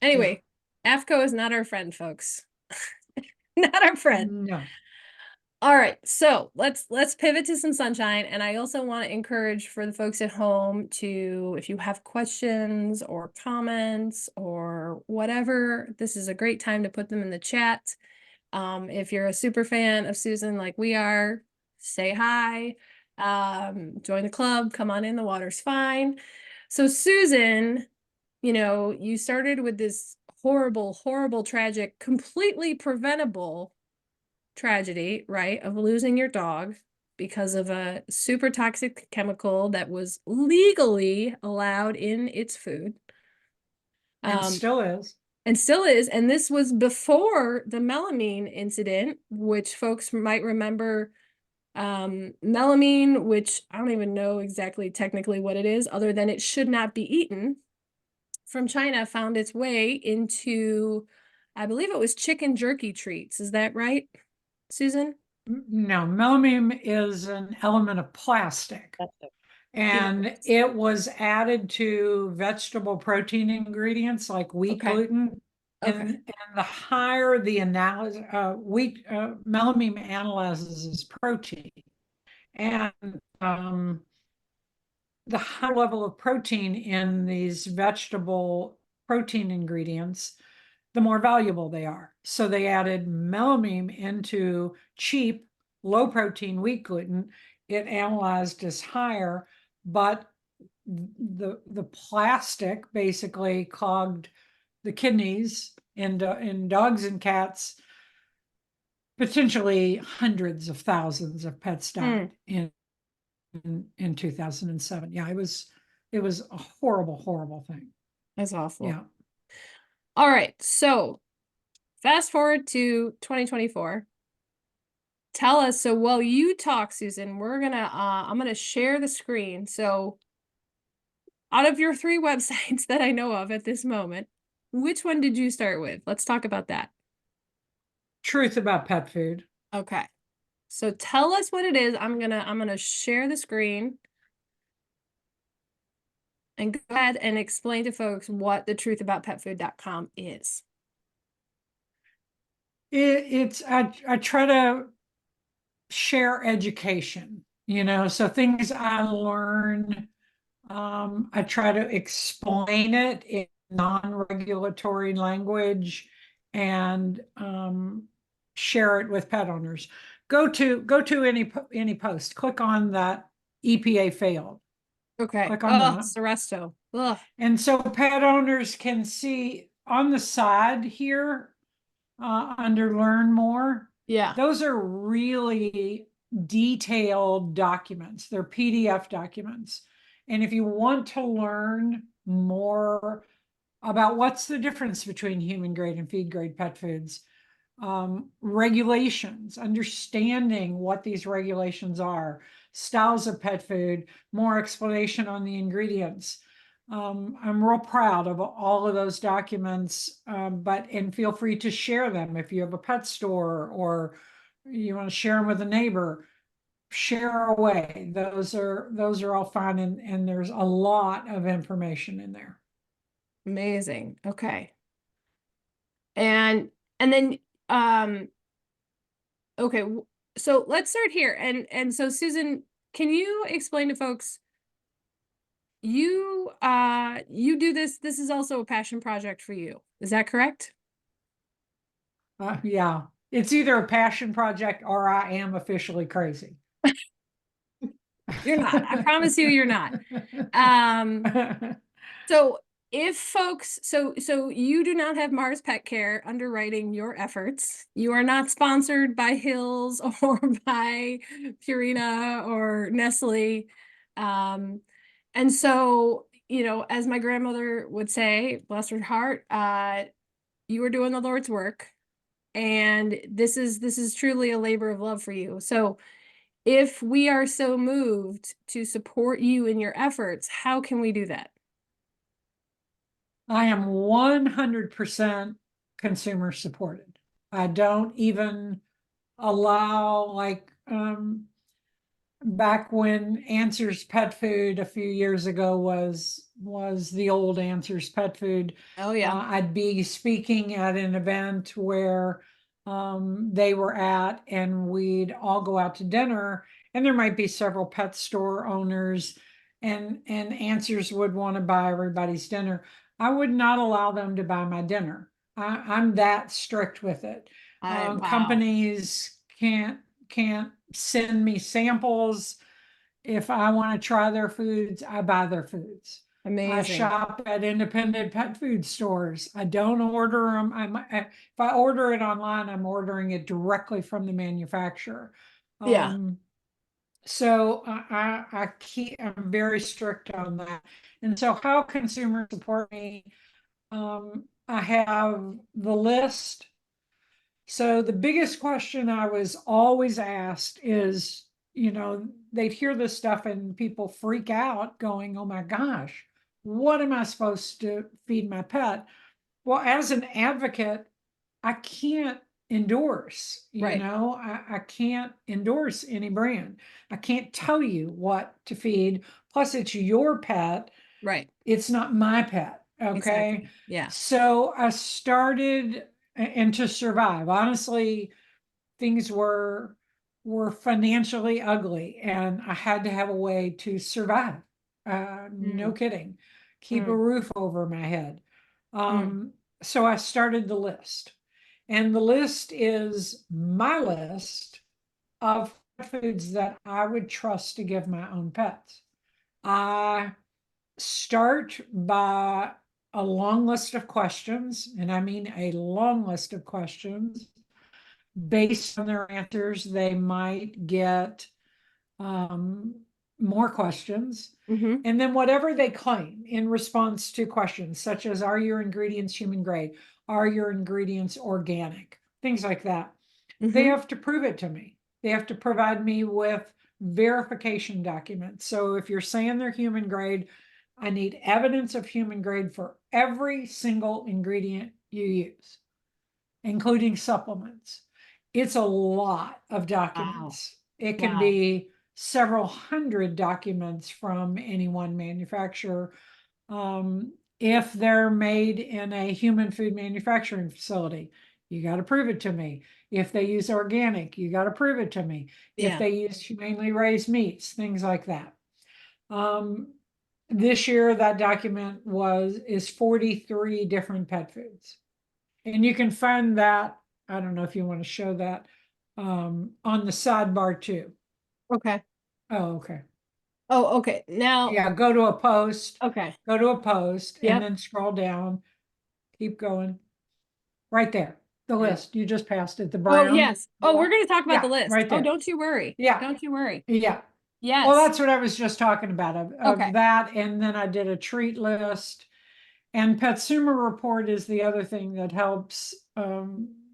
Yeah. Anyway, AAFCO is not our friend, folks. Not our friend. No. All right, so let's pivot to some sunshine. And I also want to encourage for the folks at home to, if you have questions or comments or whatever, this is a great time to put them in the chat. If you're a super fan of Susan like we are, say hi, join the club, come on in, the water's fine. So Susan, you started with this horrible, horrible, tragic, completely preventable tragedy, right, of losing your dog because of a super toxic chemical that was legally allowed in its food. And still is. And still is. And this was before the melamine incident, which folks might remember. Melamine, which I don't even know exactly technically what it is, other than it should not be eaten, from China, found its way into, I believe it was chicken jerky treats. Is that right, Susan? No, melamine is an element of plastic. And Yes. it was added to vegetable protein ingredients like wheat Okay. gluten. Okay. And the higher the analysis, melamine analyzes as protein. And the high level of protein in these vegetable protein ingredients, the more valuable they are. So they added melamine into cheap, low protein wheat gluten. It analyzed as higher, but the plastic basically clogged the kidneys in dogs and cats. Potentially hundreds of thousands of pets died in 2007. Yeah, it was a horrible, horrible thing. That's awful. Yeah. All right. So fast forward to 2024. Tell us, so while you talk, Susan, I'm gonna share the screen. So out of your 3 websites that I know of at this moment, which one did you start with? Let's talk about that. Truth about pet food. Okay. So tell us what it is. I'm gonna share the screen and go ahead and explain to folks what the truthaboutpetfood.com is. I try to share education, so things I learn, I try to explain it in non-regulatory language and share it with pet owners. Go to any post, click on that EPA failed. Okay. Click on that. Seresto. Ugh. And so pet owners can see on the side here under learn more. Yeah. Those are really detailed documents. They're PDF documents. And if you want to learn more about what's the difference between human grade and feed grade pet foods, regulations, understanding what these regulations are, styles of pet food, more explanation on the ingredients. I'm real proud of all of those documents, and feel free to share them if you have a pet store or you want to share them with a neighbor. Share away. Those are all fine, and there's a lot of information in there. Amazing. Okay. And then okay, so let's start here. And so Susan, can you explain to folks, you do this is also a passion project for you. Is that correct? Yeah, it's either a passion project or I am officially crazy. You're not. I promise you you're not. So if folks, so you do not have Mars Pet Care underwriting your efforts. You are not sponsored by Hills or by Purina or Nestle. And so, as my grandmother would say, bless her heart, you are doing the Lord's work. And this is truly a labor of love for you. So if we are so moved to support you in your efforts, how can we do that? I am 100% consumer supported. I don't even allow, like, back when Answers Pet Food a few years ago was the old Answers Pet Food. Oh yeah. I'd be speaking at an event where they were at, and we'd all go out to dinner, and there might be several pet store owners, and Answers would want to buy everybody's dinner. I would not allow them to buy my dinner. I'm that strict with it. Wow. Companies can't send me samples. If I want to try their foods, I buy their foods. I Amazing. shop at independent pet food stores. I don't order them. If I order it online, I'm ordering it directly from the manufacturer. Yeah. So I'm very strict on that. And so how consumers support me, I have the list. So the biggest question I was always asked is, they'd hear this stuff and people freak out going, oh my gosh, what am I supposed to feed my pet? Well, as an advocate, I can't endorse, Right. I can't endorse any brand. I can't tell you what to feed. Plus, it's your pet. Right. It's not my pet. Okay. Exactly. Yeah. So I started, and to survive, honestly, things were financially ugly, and I had to have a way to survive. No Mm, kidding. Keep a mm, roof over my head. mm. So I started the list. And the list is my list of foods that I would trust to give my own pets. I start by a long list of questions, and I mean a long list of questions. Based on their answers, they might get um, more questions. Mm-hmm. And then whatever they claim in response to questions, such as, are your ingredients human grade? Are your ingredients organic? Things like that. They Mm-hmm. have to prove it to me. They have to provide me with verification documents. So if you're saying they're human grade, I need evidence of human grade for every single ingredient you use, including supplements. It's a lot of Wow. documents. It can Wow. be several hundred documents from any one manufacturer. If they're made in a human food manufacturing facility, you got to prove it to me. If they use organic, you got to prove it to me. If Yeah. they use humanely raised meats, things like that. Um, this year, that document is 43 different pet foods. And you can find that, I don't know if you want to show that, on the sidebar too. Okay. Oh, okay. Oh, okay. Now, Yeah, go to a post, okay. and Yep. then scroll down, keep going. Right there, the Yeah. list. You just passed it, the Oh, brown. yes. Oh, we're going to talk about the Yeah, list. right Oh, there. don't you worry. Yeah, Don't you worry. yeah. Well, Yes. that's what I was just talking about, of Okay. that. And then I did a treat list. And Petsumer Report is the other thing that helps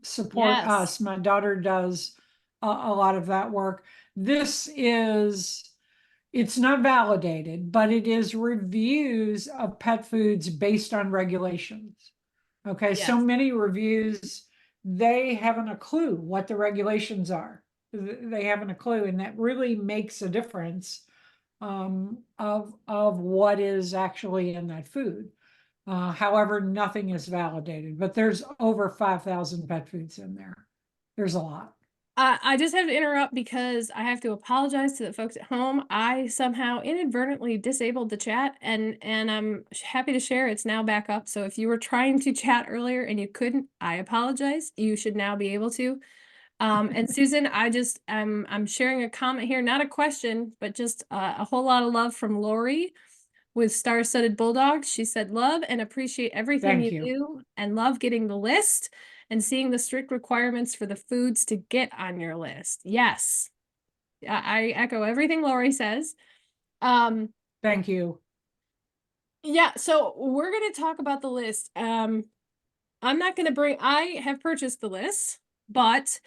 support Yes. us. My daughter does a lot of that work. This is, it's not validated, but it is reviews of pet foods based on regulations. Okay, so Yes. many reviews, they haven't a clue what the regulations are. They haven't a clue, and that really makes a difference of what is actually in that food. However, nothing is validated, but there's over 5,000 pet foods in there. There's a lot. I just have to interrupt because I have to apologize to the folks at home. I somehow inadvertently disabled the chat, and I'm happy to share it's now back up. So if you were trying to chat earlier and you couldn't, I apologize. You should now be able to. And Susan, I'm sharing a comment here, not a question, but just a whole lot of love from Lori with Star-Studded Bulldogs. She said, love and appreciate everything Thank you you. do and love getting the list and seeing the strict requirements for the foods to get on your list. Yes, I echo everything Lori says. Thank you. Yeah, so we're going to talk about the list. I'm not going to I have purchased the list, but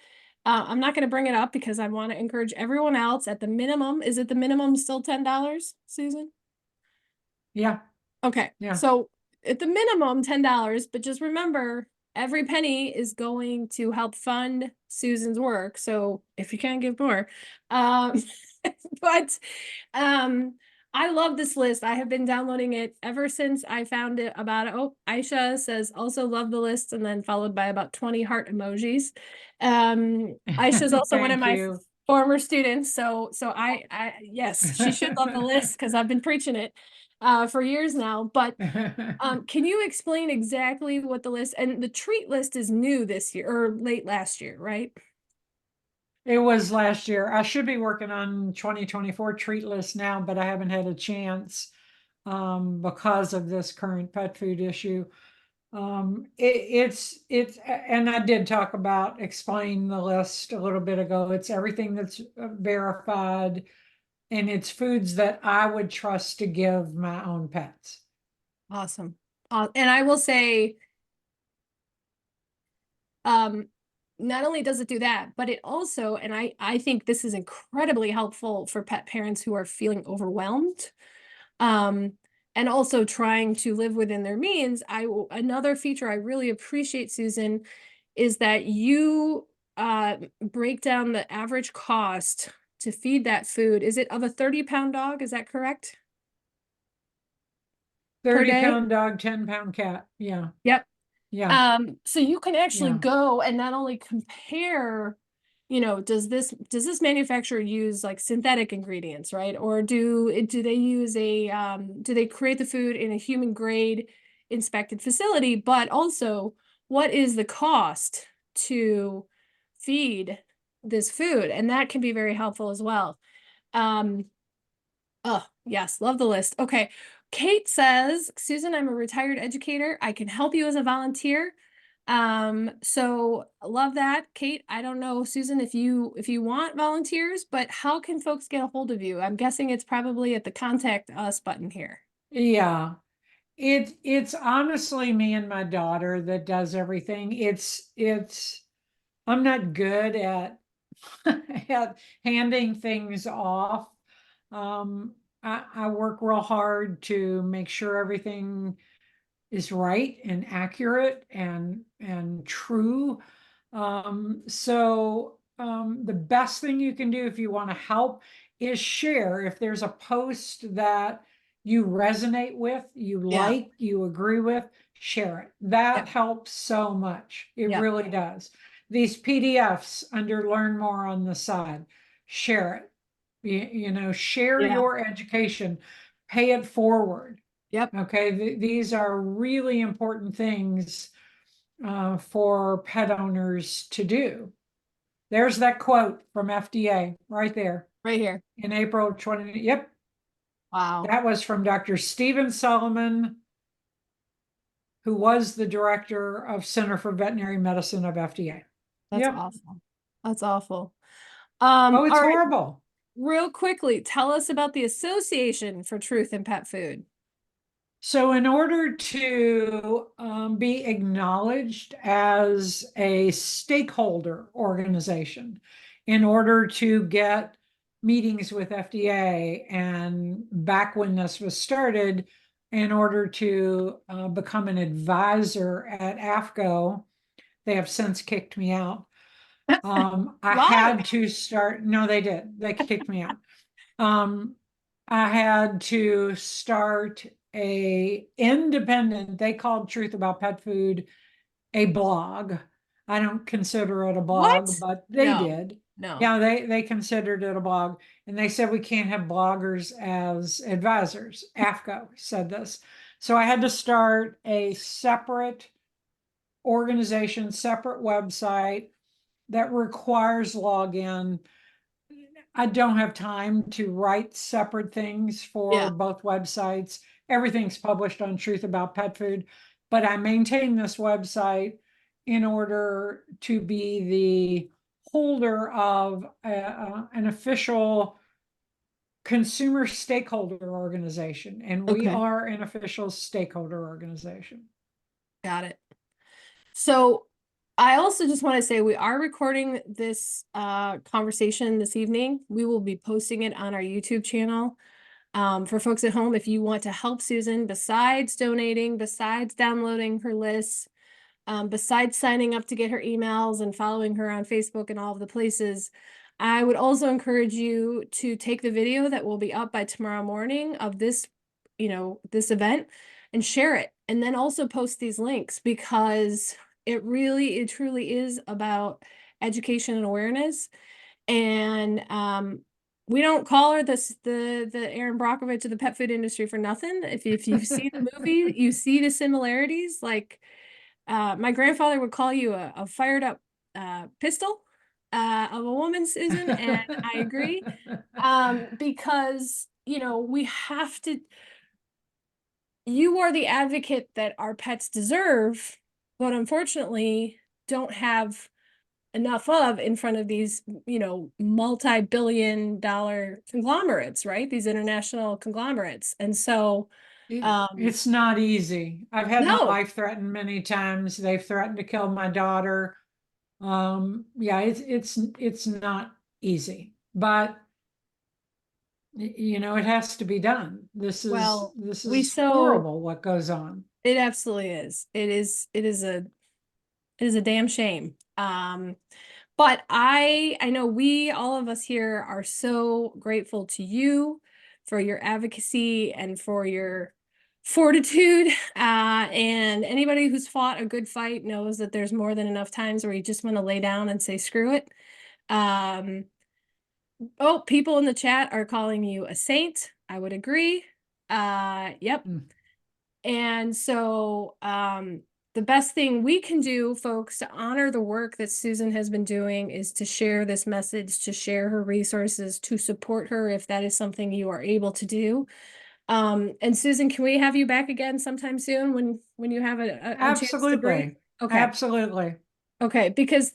I'm not going to bring it up because I want to encourage everyone else at the minimum. Is it the minimum still $10, Susan? Yeah. Okay, Yeah. so at the minimum $10, but just remember every penny is going to help fund Susan's work. So if you can't give more, um, but um, I love this list. I have been downloading it ever since I found it about it. Oh, Aisha says also love the list, and then followed by about 20 heart emojis. Aisha's also one of Thank my you. former students, so I yes, she should love the list because I've been preaching it for years now. But can you explain exactly what the list, and the treat list is new this year or late last year, right? It was last year. I should be working on 2024 treat list now, but I haven't had a chance because of this current pet food issue. It's and I did talk about explain the list a little bit ago. It's everything that's verified, and it's foods that I would trust to give my own pets. Awesome. And I will say, um, not only does it do that, but it also, and I think this is incredibly helpful for pet parents who are feeling overwhelmed, um, and also trying to live within their means. Another feature I really appreciate, Susan, is that you break down the average cost to feed that food. Is it of a 30-pound dog? Is that correct? Per 30 day? pound dog, 10-pound cat. Yeah. Yep. Yeah. So you can actually Yeah. go and not only compare, does this manufacturer use like synthetic ingredients, right? Or do they use do they create the food in a human grade inspected facility? But also, what is the cost to feed this food? And that can be very helpful as well. Um, Oh, yes, love the list. Okay. Kate says, Susan, I'm a retired educator. I can help you as a volunteer. So love that. Kate, I don't know, Susan, if you want volunteers, but how can folks get a hold of you? I'm guessing it's probably at the contact us button here. Yeah. It's honestly me and my daughter that does everything. It's I'm not good at at handing things off. I work real hard to make sure everything is right and accurate and true. The best thing you can do if you want to help is share. If there's a post that you resonate with, you Yeah. like, you agree with, share it. Yep. That helps so much. It Yep. really does. These PDFs under Learn More on the side, share it. Share Yeah. your education, pay it forward. Yep. Okay, these are really important things for pet owners to do. There's that quote from FDA right there Right here. in April 20. Yep, Wow. that was from Dr. Stephen Solomon, who was the director of Center for Veterinary Medicine of FDA. That's Yep. awful. That's awful. Oh, it's All right, horrible. real quickly, tell us about the Association for Truth in Pet Food. So, in order to be acknowledged as a stakeholder organization, in order to get meetings with FDA, and back when this was started, in order to become an advisor at AAFCO, they have since kicked me out. I Why? had to start, no, they did, they kicked me out. Um, I had to start a independent, they called Truth About Pet Food a blog. I don't consider it a blog, What? but they No, did. no. Yeah, they considered it a blog, and they said we can't have bloggers as advisors. AAFCO said this. So I had to start a separate organization, separate website that requires login. I don't have time to write separate things for Yeah. both websites. Everything's published on Truth About Pet Food, but I maintain this website in order to be the holder of an official consumer stakeholder organization, and we Okay. are an official stakeholder organization. Got it. So I also just want to say we are recording this conversation this evening. We will be posting it on our YouTube channel. For folks at home, if you want to help Susan, besides donating, besides downloading her lists, besides signing up to get her emails and following her on Facebook and all of the places, I would also encourage you to take the video that will be up by tomorrow morning of this, this event, and share it. And then also post these links, because it truly is about education and awareness. And we don't call her the Erin Brockovich of the pet food industry for nothing. If you've seen the movie, you see the similarities. Like my grandfather would call you a fired up pistol of a woman, Susan, and I agree. Because we have to. You are the advocate that our pets deserve, but unfortunately don't have enough of in front of these, multi-billion-dollar conglomerates, right? These international conglomerates. And so, It's not easy. I've had my no, life threatened many times. They've threatened to kill my daughter. Yeah, it's not easy, but it has to be done. This is well, this we is so horrible what goes on. it absolutely is. It is a damn shame. But I know all of us here are so grateful to you for your advocacy and for your fortitude. And anybody who's fought a good fight knows that there's more than enough times where you just want to lay down and say, screw it. Oh, people in the chat are calling you a saint. I would agree. Yep. Mm. And so, the best thing we can do, folks, to honor the work that Susan has been doing is to share this message, to share her resources, to support her if that is something you are able to do. And Susan, can we have you back again sometime soon when you have a chance to breathe? Absolutely. Okay. Absolutely. Okay, because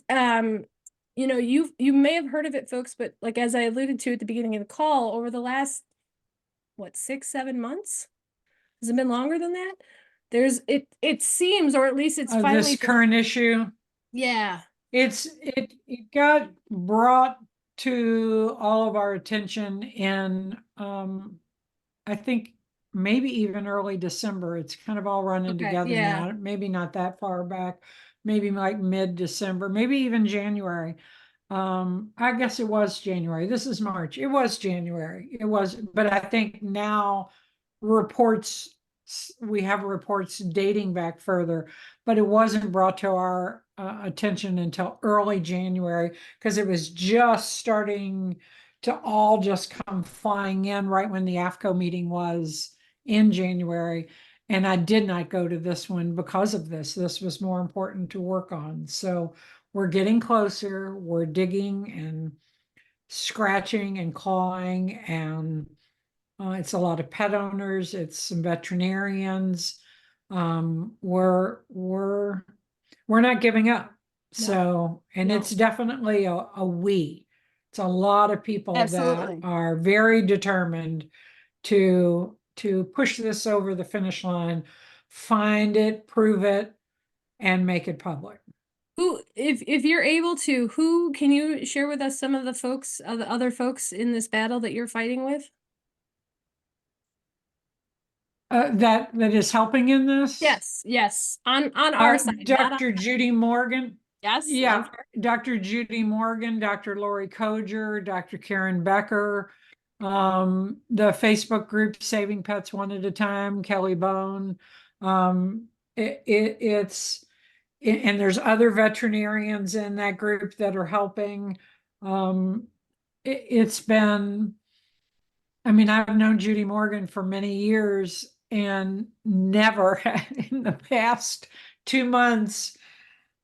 you may have heard of it, folks, but like as I alluded to at the beginning of the call, over the last 6-7 months? Has it been longer than that? It seems, or at least it's finally This been, current issue, yeah. it got brought to all of our attention in I think maybe even early December. It's kind of all running Okay, together yeah. now. Maybe not that far back, maybe like mid-December, maybe even January. I guess it was January. This is March. It was January. It was, but I think now reports we have reports dating back further, but it wasn't brought to our attention until early January because it was just starting to all just come flying in right when the AAFCO meeting was in January. And I did not go to this one because of this. This was more important to work on. So we're getting closer. We're digging and scratching and clawing, and it's a lot of pet owners. It's some veterinarians. We're not giving up. No, So, and no, it's definitely a we. It's a lot of people that absolutely. are very determined to push this over the finish line, find it, prove it, and make it public. Who, if you're able to, who can you share with us some of the other folks in this battle that you're fighting with? That is helping in this. Yes, yes. On our side, not on, Dr. Judy Morgan. yes, love Yeah, her. Dr. Judy Morgan, Dr. Lori Koger, Dr. Karen Becker, the Facebook group Saving Pets One at a Time, Kelly Bone. It's and there's other veterinarians in that group that are helping. It's been, I mean, I've known Judy Morgan for many years and never in the past 2 months,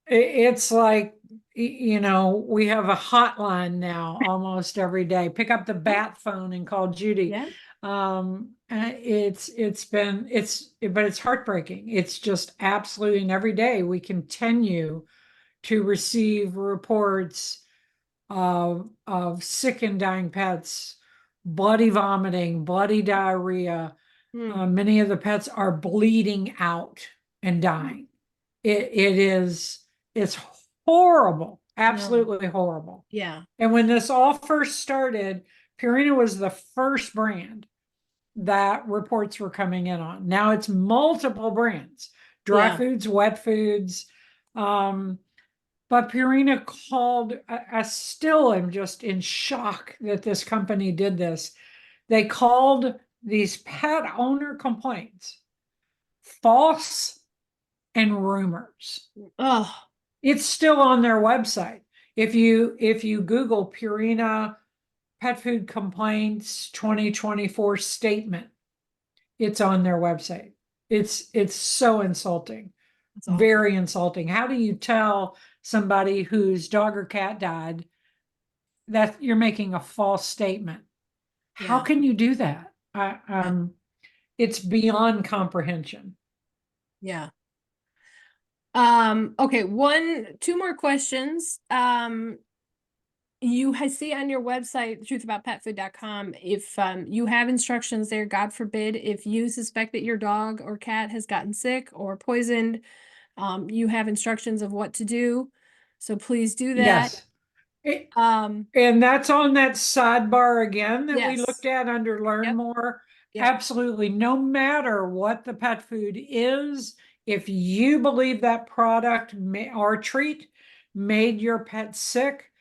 it's like, we have a hotline now almost every day. Pick up the bat phone and call Judy. Yeah, But it's heartbreaking. It's just absolutely, and every day we continue to receive reports of sick and dying pets, bloody vomiting, bloody diarrhea. hmm. Many of the pets are bleeding out and dying. It's horrible, No, absolutely horrible. yeah, And when this all first started, Purina was the first brand that reports were coming in on. Now it's multiple brands, dry yeah. foods, wet foods. Um, But Purina called, I still am just in shock that this company did this. They called these pet owner complaints false and rumors. Oh, It's still on their website. If you Google Purina pet food complaints 2024 statement, it's on their website. It's so insulting. that's awful. Very insulting. How do you tell somebody whose dog or cat died that you're making a false statement? How Yeah. can you do that? Yeah. It's beyond comprehension. Yeah. Okay, two more questions. You see on your website, truthaboutpetfood.com, if you have instructions there, God forbid, if you suspect that your dog or cat has gotten sick or poisoned, you have instructions of what to do. So please do that. Yes. Um, And that's on that sidebar again that we yes. looked at under Learn Yep. More. Yep. Absolutely. No matter what the pet food is, if you believe that product or treat made your pet sick,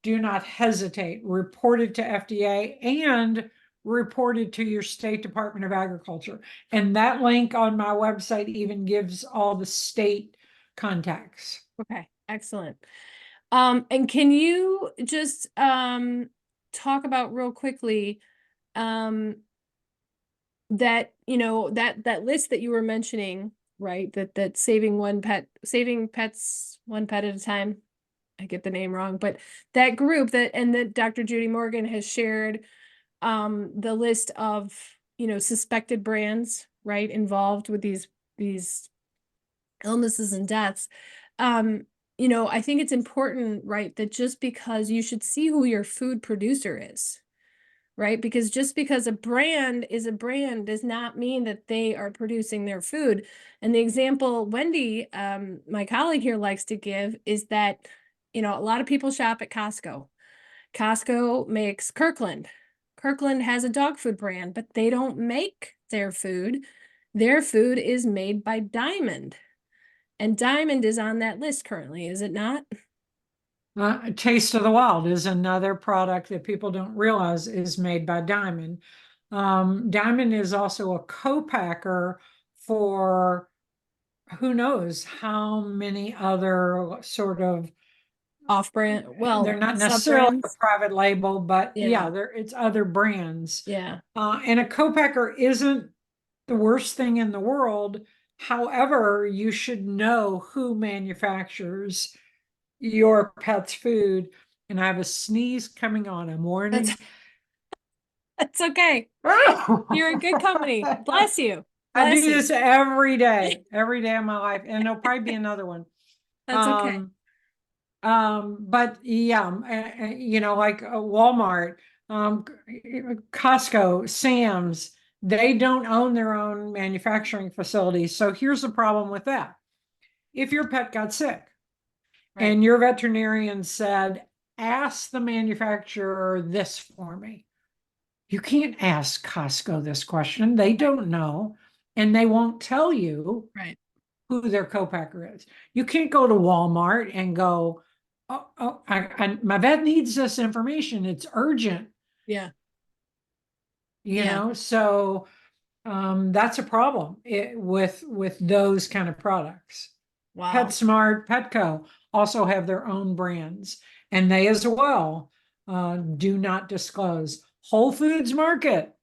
do not hesitate. Report it to FDA and report it to your state Department of Agriculture. And that link on my website even gives all the state contacts. Okay. Excellent. And can you just talk about real quickly that that list that you were mentioning, right? That saving pets one pet at a time. I get the name wrong, but that group that Dr. Judy Morgan has shared the list of suspected brands, right, involved with these illnesses and deaths. I think it's important, right, that just because you should see who your food producer is, right? Because just because a brand is a brand does not mean that they are producing their food. And the example Wendy, my colleague here, likes to give is that, a lot of people shop at Costco. Costco makes Kirkland. Kirkland has a dog food brand, but they don't make their food. Their food is made by Diamond. And Diamond is on that list currently, is it not? Taste of the Wild is another product that people don't realize is made by Diamond. Diamond is also a co-packer for who knows how many other sort of, Off-brand, they're well, not necessarily a sub-brands. private label, but Yeah, it's other brands. yeah. And a co-packer isn't the worst thing in the world. However, you should know who manufactures your pet's food. And I have a sneeze coming on. I'm That's warning. that's okay. You're in good company. Bless you. I do Bless you. this every day of my life, and there'll probably be another one. That's okay. Um, but yeah, like Walmart, Costco, Sam's, they don't own their own manufacturing facilities. So here's the problem with that. If your pet got sick Right. and your veterinarian said, ask the manufacturer this for me. You can't ask Costco this question. They don't know, and they won't tell you Right. who their co-packer is. You can't go to Walmart and go, my vet needs this information. It's urgent, Yeah. Yeah. So that's a problem with those kind of products. Wow. PetSmart, Petco also have their own brands, and they as well do not disclose. Whole Foods Market,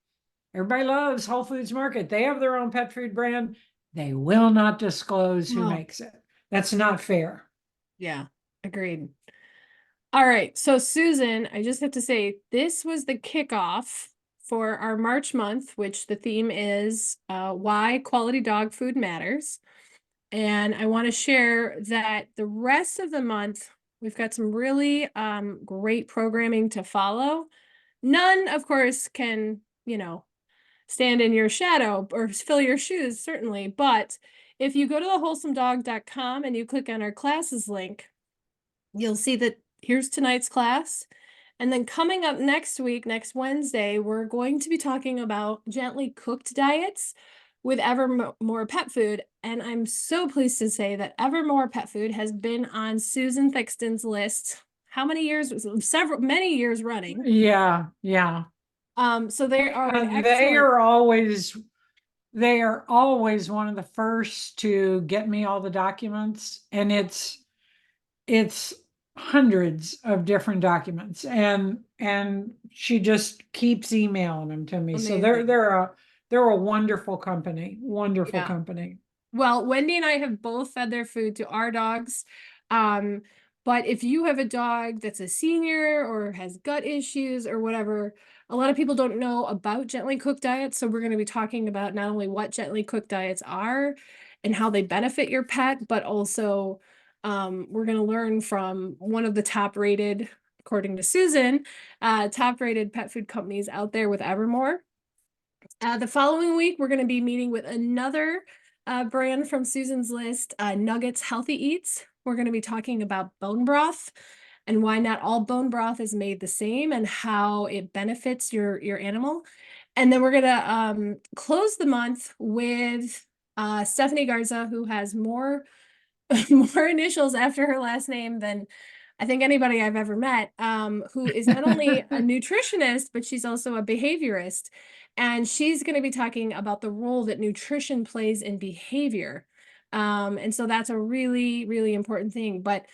everybody loves Whole Foods Market. They have their own pet food brand. They will not disclose who Oh, makes it. That's not fair. yeah. Agreed. All right. So Susan, I just have to say this was the kickoff for our March month, which the theme is why quality dog food matters. And I want to share that the rest of the month, we've got some really great programming to follow. None, of course, can, stand in your shadow or fill your shoes, certainly. But if you go to thewholesomedog.com and you click on our classes link, you'll see that here's tonight's class. And then coming up next week, next Wednesday, we're going to be talking about gently cooked diets, with Evermore Pet Food. And I'm so pleased to say that Evermore Pet Food has been on Susan Thixton's list. How many years? Many years running. Yeah, yeah. So they are an And they excellent. are always one of the first to get me all the documents, and it's hundreds of different documents, and she just keeps emailing them to me. So Amazing. they're a wonderful Yeah. company. Well, Wendy and I have both fed their food to our dogs. Um, but if you have a dog that's a senior or has gut issues or whatever, a lot of people don't know about gently cooked diets. So we're going to be talking about not only what gently cooked diets are and how they benefit your pet, but also we're going to learn from one of the top rated, according to Susan, top rated pet food companies out there with Evermore. The following week, we're going to be meeting with another brand from Susan's list, Nuggets Healthy Eats. We're going to be talking about bone broth and why not all bone broth is made the same and how it benefits your animal. And then we're going to close the month with Stephanie Garza, who has more more initials after her last name than I think anybody I've ever met, who is not only a nutritionist, but she's also a behaviorist. And she's going to be talking about the role that nutrition plays in behavior. And so that's a really, really important thing. But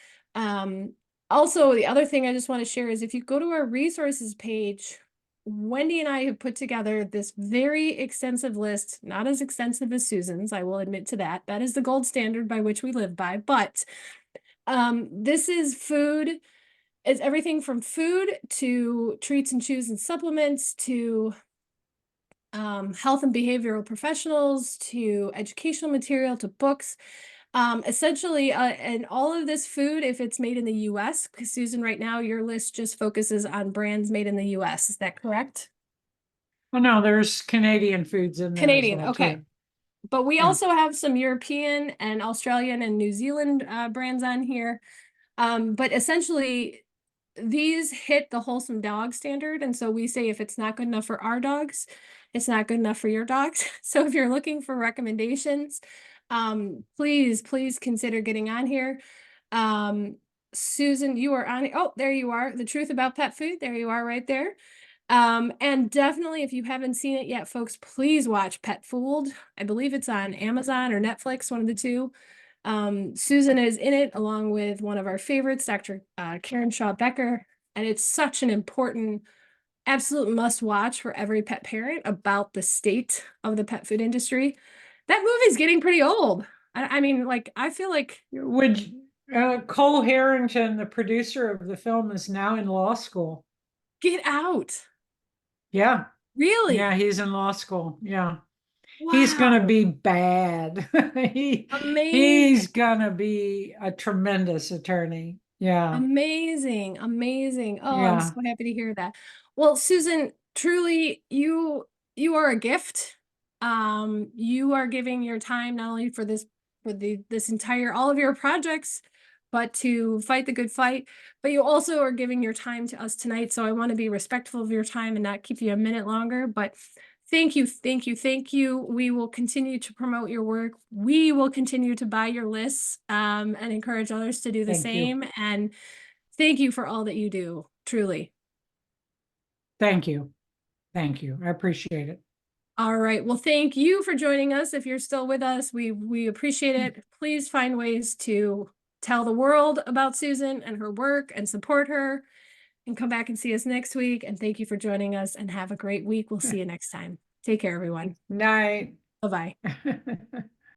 also, the other thing I just want to share is if you go to our resources page, Wendy and I have put together this very extensive list, not as extensive as Susan's, I will admit to that. That is the gold standard by which we live by. But this is food. It's everything from food to treats and chews and supplements to health and behavioral professionals to educational material to books. Essentially, and all of this food, if it's made in the US, because Susan, right now, your list just focuses on brands made in the US. Is that correct? Oh no, there's Canadian foods in there as Canadian, well okay. too. But we Yeah. also have some European and Australian and New Zealand brands on here. But essentially, these hit the wholesome dog standard. And so we say if it's not good enough for our dogs, it's not good enough for your dogs. So if you're looking for recommendations, please consider getting on here. Susan, you are on. Oh, there you are. The Truth About Pet Food. There you are right there. And definitely, if you haven't seen it yet, folks, please watch Pet Fooled. I believe it's on Amazon or Netflix, one of the two. Susan is in it along with one of our favorites, Dr. Karen Shaw Becker. And it's such an important, absolute must watch for every pet parent about the state of the pet food industry. That movie's getting pretty old. I mean, like, I feel like Would Cole Harrington, the producer of the film, is now in law school. get out. Yeah, yeah, Really? he's in law school. Yeah. He's gonna Wow. be bad. he Amazing. he's gonna be a tremendous attorney. Yeah, Amazing. Oh, I'm yeah. so happy to hear that. Well, Susan, truly, you are a gift. You are giving your time not only for this entire all of your projects, but to fight the good fight. But you also are giving your time to us tonight. So I want to be respectful of your time and not keep you a minute longer. But thank you. We will continue to promote your work. We will continue to buy your lists and encourage others to do the Thank you. same. And thank you for all that you do, truly. Thank you. Thank you. I appreciate it. All right. Well, thank you for joining us. If you're still with us, we appreciate it. Please find ways to tell the world about Susan and her work and support her and come back and see us next week. And thank you for joining us and have a great week. We'll see you next time. Take care, everyone. Night. Bye-bye.